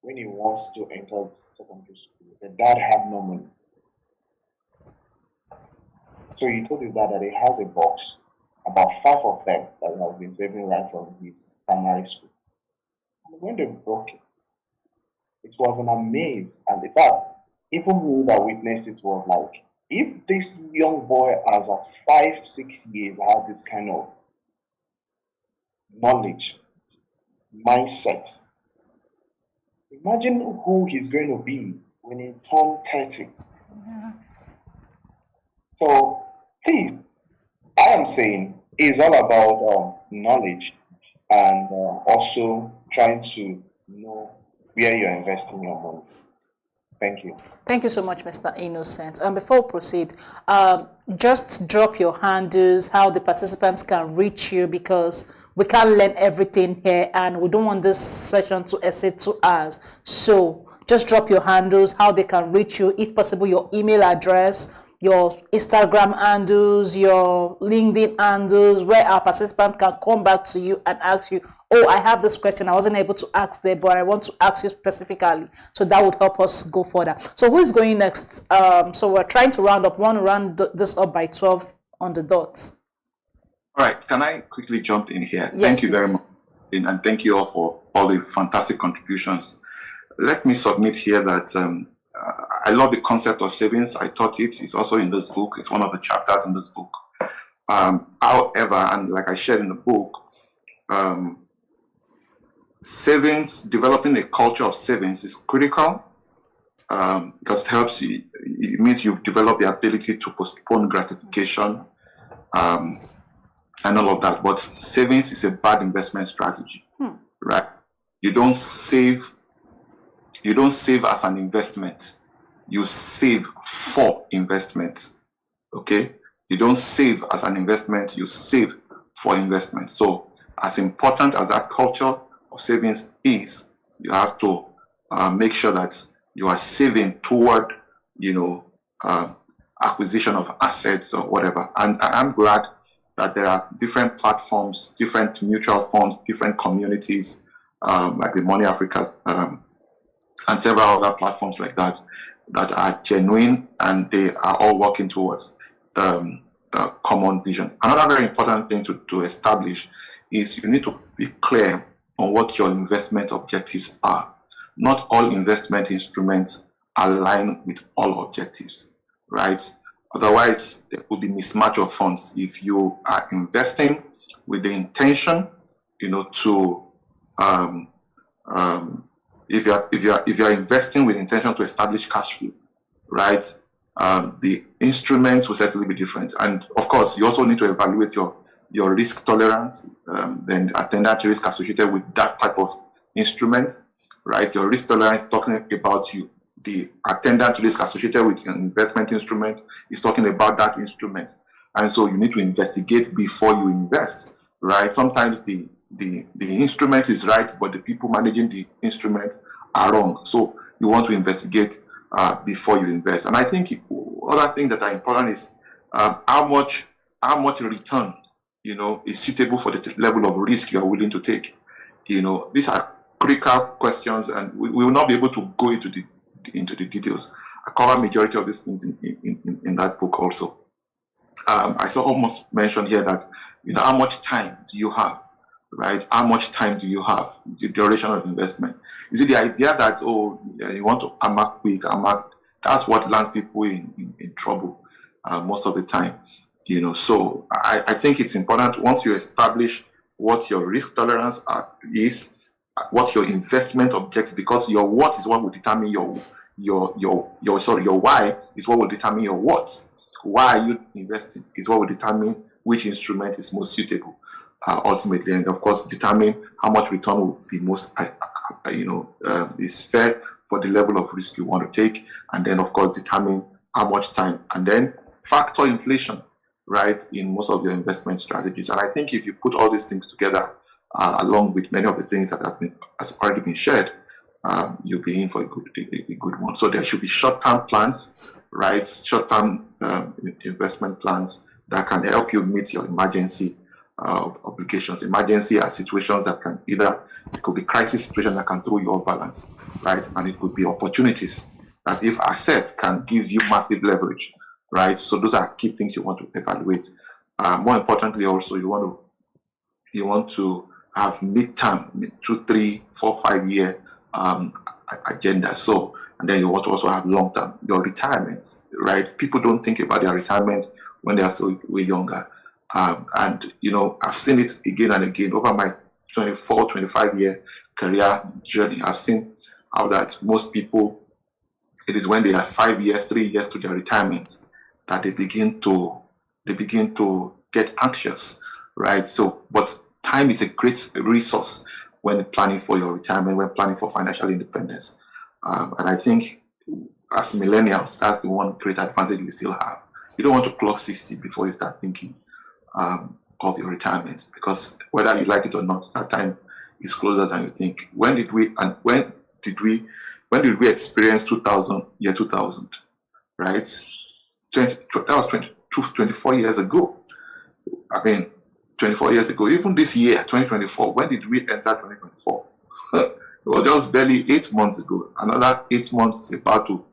when he wants to enter secondary school, the dad had no money. So he told his dad that he has a box, about 5 of them that he has been saving right from his primary school. And when they broke it, it was an amaze. And in fact, even me that witnessed it was like, if this young boy as at 5, 6 years had this kind of knowledge, mindset, imagine who he's going to be when he turns 30. So please, I am saying it's all about knowledge and also trying to know where you're investing your money. Thank you. Thank you so much, Mr. Innocent. And before we proceed, just drop your handles, how the participants can reach you, because we can't learn everything here and we don't want this session to exceed 2 hours. So just drop your handles, how they can reach you, if possible, your email address, your Instagram handles, your LinkedIn handles, where our participant can come back to you and ask you, oh, I have this question I wasn't able to ask there, but I want to ask you specifically. So that would help us go further. So who is going next? So we're trying to round up. Want to round this up by 12 on the dot. All right, can I quickly jump in here? Yes, thank you please. very much, and thank you all for all the fantastic contributions. Let me submit here that I love the concept of savings. I taught it. It's also in this book. It's one of the chapters in this book. However, and like I shared in the book, savings, developing a culture of savings is critical because it helps you. It means you've developed the ability to postpone gratification and all of that. But savings is a bad investment strategy, right? You don't save as an investment. You save for investment. Okay? You don't save as an investment, you save for investment. So as important as that culture of savings is, you have to make sure that you are saving toward, acquisition of assets or whatever. And I'm glad that there are different platforms, different mutual funds, different communities, like the Money Africa, and several other platforms like that are genuine, and they are all working towards a common vision. Another very important thing to establish is you need to be clear on what your investment objectives are. Not all investment instruments align with all objectives, right? Otherwise, there could be mismatch of funds. If you are investing with the intention, if you are investing with intention to establish cash flow, right? The instruments will certainly be different. And of course, you also need to evaluate your risk tolerance, then attendant risk associated with that type of instrument, right? Your risk tolerance talking about the attendant risk associated with an investment instrument is talking about that instrument. And so you need to investigate before you invest, right? Sometimes the instrument is right, but the people managing the instrument are wrong. So you want to investigate before you invest. And I think other things that are important is how much return is suitable for the level of risk you are willing to take. These are critical questions, and we will not be able to go into the details. I cover majority of these things in that book also. I saw almost mentioned here that how much time do you have, right? How much time do you have? The duration of investment. Is it the idea that you want to amass quick, that's what lands people in trouble most of the time. So I think it's important once you establish what your risk tolerance is, what your investment objective, because your what is what will determine your why is what will determine your what. Why are you investing is what will determine which instrument is most suitable ultimately, and of course determine how much return will be most is fair for the level of risk you want to take, and then of course determine how much time, and then factor inflation, right, in most of your investment strategies. And I think if you put all these things together, along with many of the things that has already been shared, you'll be in for a good one. So there should be short-term plans, right? Short-term investment plans that can help you meet your emergency obligations. Emergency are situations that can it could be crisis situations that can throw you off balance, right? And it could be opportunities that, if assessed, can give you massive leverage, right? So those are key things you want to evaluate. More importantly, also you want to have midterm, 2, 3, 4, 5 year agenda. So, and then you want to also have long term, your retirement, right? People don't think about their retirement when they are still way younger. And I've seen it again and again over my 24, 25 year career journey. I've seen how that most people, it is when they are 5 years, 3 years to their retirement that they begin to get anxious, right? So, but time is a great resource when planning for your retirement, when planning for financial independence. And I think as millennials, that's the one great advantage we still have. You don't want to clock 60 before you start thinking of your retirement, because whether you like it or not, that time is closer than you think. When did we experience 2000, right? That was 24 years ago. I mean, 24 years ago, even this year, 2024, when did we enter 2024? It was just barely 8 months ago. Another 8 months is about to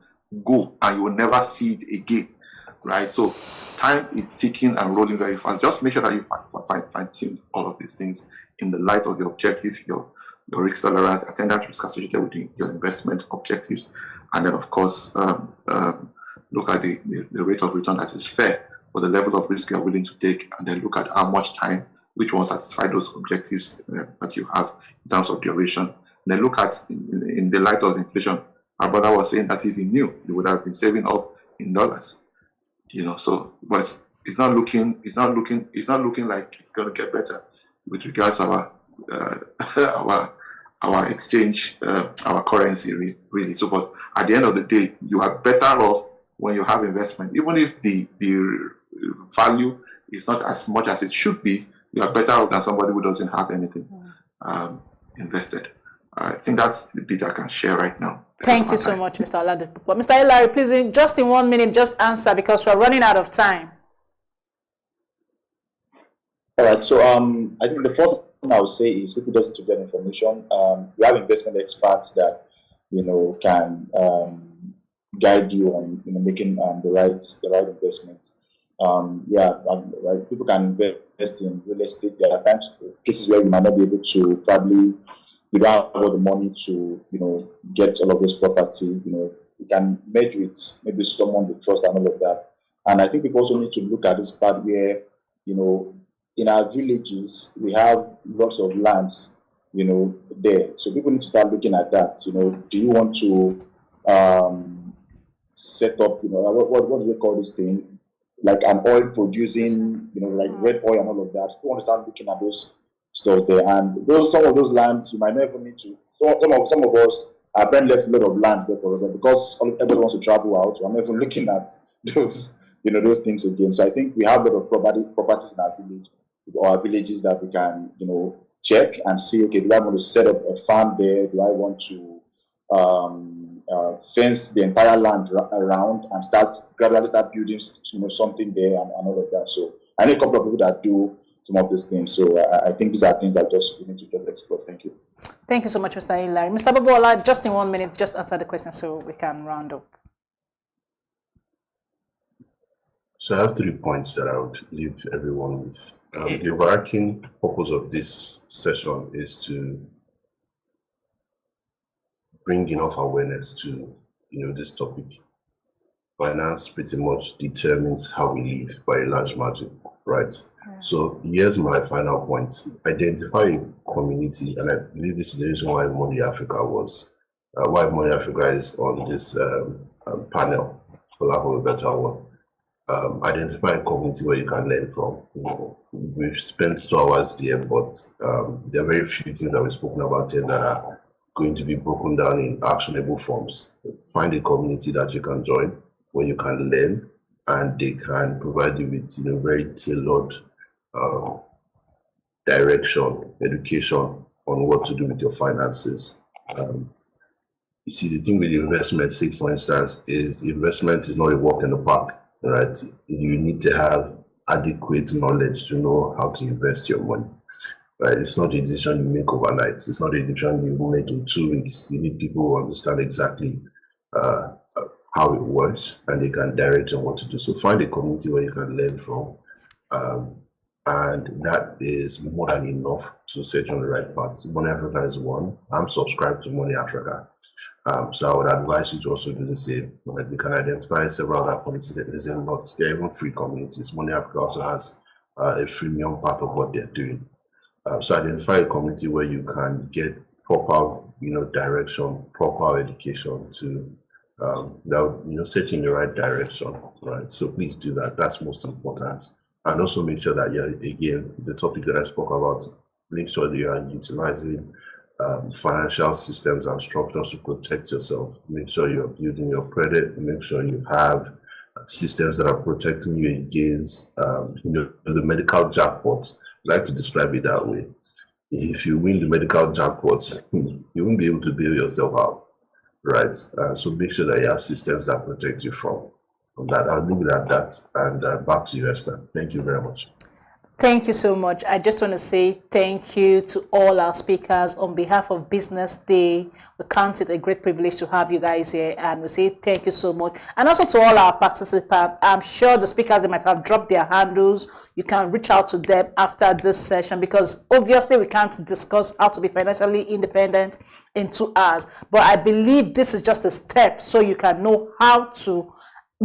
go, and you will never see it again, right? So time is ticking and rolling very fast. Just make sure that you fine-tune all of these things in the light of your objective, your risk tolerance, attendant risk associated with your investment objectives, and then of course look at the rate of return that is fair for the level of risk you are willing to take, and then look at how much time, which will satisfy those objectives that you have in terms of duration. And then look at, in the light of inflation, our brother was saying that if he knew, he would have been saving up in dollars. So, but it's not looking like it's going to get better with regards to our exchange, our currency, really. So, but at the end of the day, you are better off when you have investment, even if the value is not as much as it should be. You are better off than somebody who doesn't have anything invested. I think that's the bit I can share right now. Thank you so much, Mr. Oladipo. But Mr. Hilary, please, just in 1 minute, just answer, because we're running out of time. All right. So I think the first thing I would say is people just need to get information. We have investment experts that can guide you on making the right investment. Right. People can invest in real estate. There are times cases where you might not be able to, probably you don't have all the money to get all of this property. You can merge with maybe someone you trust and all of that. And I think people also need to look at this part where in our villages we have lots of lands there. So people need to start looking at that. Do you want to set up what do they call this thing, like an oil producing like red oil and all of that? People want to start looking at those stores there, and some of those lands you might never need to. Some of us, our friend left a lot of lands there for us, but because everybody wants to travel out, so I'm never looking at those those things again. So I think we have a lot of properties in our village or our villages that we can check and see. Okay, do I want to set up a farm there? Do I want to fence the entire land around and gradually start building something there and all of that? So I know a couple of people that do some of these things. So I think these are things that just we need to just explore. Thank you. Thank you so much, Mr. Hilary. Mr. Bobola, just in 1 minute, just answer the question so we can round up. So I have 3 points that I would leave everyone with. The overarching purpose of this session is to bring enough awareness to this topic. Finance pretty much determines how we live by a large margin, right? Yeah. So here's my final point. Identify a community, and I believe this is the reason why Money Africa why Money Africa is on this panel, for lack of a better one. Identify a community where you can learn from. We've spent 2 hours there, but there are very few things that we've spoken about here that are going to be broken down in actionable forms. Find a community that you can join, where you can learn, and they can provide you with very tailored direction, education on what to do with your finances. You see, the thing with investment, say for instance, is investment is not a walk in the park, right? You need to have adequate knowledge to know how to invest your money. Right? It's not a decision you make overnight. It's not a decision you make in 2 weeks. You need people who understand exactly how it works, and they can direct you on what to do. So find a community where you can learn from, and that is more than enough to set you on the right path. Money Africa is one. I'm subscribed to Money Africa. So I would advise you to also do the same. Right? We can identify several other communities. They're even free communities. Money Africa also has a freemium part of what they're doing. So identify a community where you can get proper, direction, proper education to that set you in the right direction, right? So please do that. That's most important. And also make sure that again, the topic that I spoke about, make sure that you are utilizing financial systems and structures to protect yourself. Make sure you're building your credit. Make sure you have systems that are protecting you against the medical jackpot. I like to describe it that way. If you win the medical jackpot, you won't be able to bail yourself out, right? So make sure that you have systems that protect you from that. I'll leave it at that, and back to you, Esther. Thank you very much. Thank you so much. I just want to say thank you to all our speakers on behalf of Business Day. We count it a great privilege to have you guys here, and we say thank you so much. And also to all our participants. I'm sure the speakers, they might have dropped their handles. You can reach out to them after this session, because obviously we can't discuss how to be financially independent in 2 hours. But I believe this is just a step so you can know how to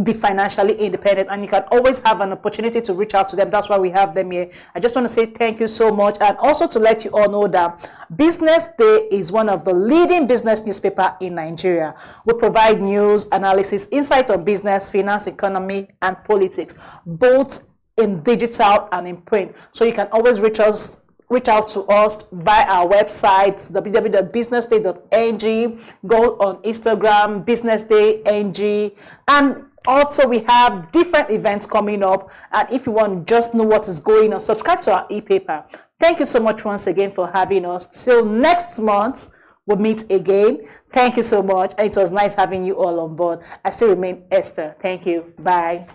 be financially independent, and you can always have an opportunity to reach out to them. That's why we have them here. I just want to say thank you so much, and also to let you all know that Business Day is one of the leading business newspaper in Nigeria. We provide news, analysis, insight on business, finance, economy, and politics, both in digital and in print. So you can always reach out to us via our website, www.businessday.ng. Go on Instagram, businessday.ng, and also we have different events coming up. And if you want to just know what is going on, subscribe to our e-paper. Thank you so much once again for having us. Till next month, we'll meet again. Thank you so much. And it was nice having you all on board. I still remain Esther. Thank you. Bye.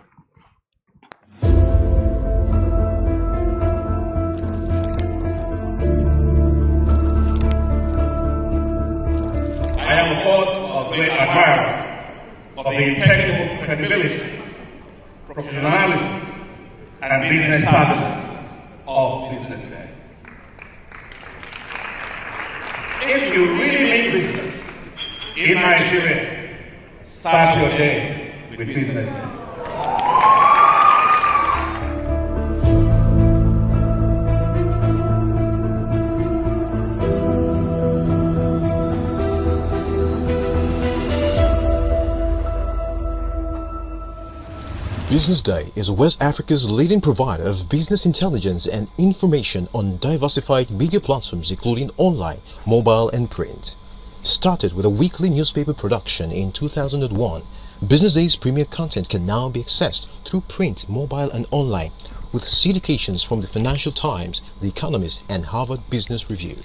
I am, of course, a great admirer of the impeccable credibility, professionalism, and business savviness of Business Day. If you really mean business in Nigeria, start your day with Business Day. Business Day is West Africa's leading provider of business intelligence and information on diversified media platforms including online, mobile and print. Started with a weekly newspaper production in 2001, Business Day's premier content can now be accessed through print, mobile and online, with syndications from the Financial Times, The Economist and Harvard Business Review.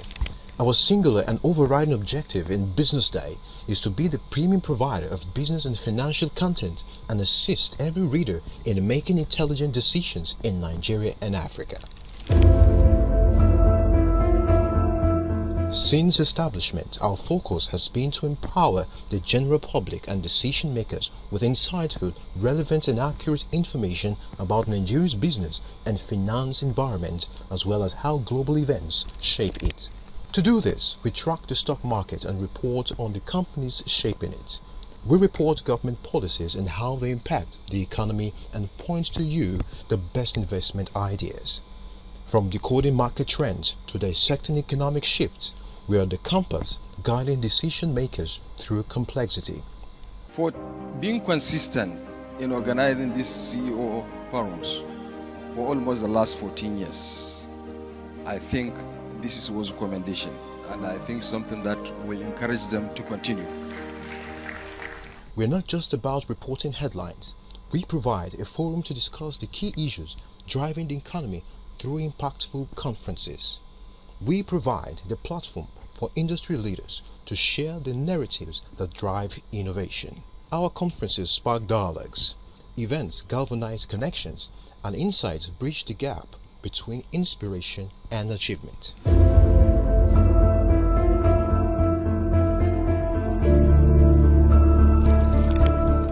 Our singular and overriding objective in Business Day is to be the premium provider of business and financial content and assist every reader in making intelligent decisions in Nigeria and Africa. Since establishment, our focus has been to empower the general public and decision makers with insightful, relevant and accurate information about Nigeria's business and finance environment, as well as how global events shape it. To do this, we track the stock market and report on the companies shaping it. We report government policies and how they impact the economy and point to you the best investment ideas. From decoding market trends to dissecting economic shifts, we are the compass guiding decision makers through complexity. For being consistent in organizing these CEO forums for almost the last 14 years, I think this is worth commendation, and I think something that will encourage them to continue. We're not just about reporting headlines. We provide a forum to discuss the key issues driving the economy through impactful conferences. We provide the platform for industry leaders to share the narratives that drive innovation. Our conferences spark dialogues, events galvanize connections, and insights bridge the gap between inspiration and achievement.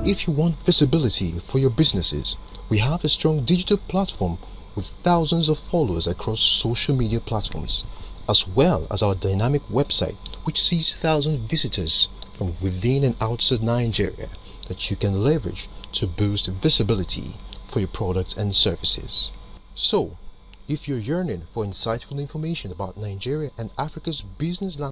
If you want visibility for your businesses, we have a strong digital platform with thousands of followers across social media platforms, as well as our dynamic website, which sees thousands of visitors from within and outside Nigeria that you can leverage to boost visibility for your products and services. So, if you're yearning for insightful information about Nigeria and Africa's business landscape,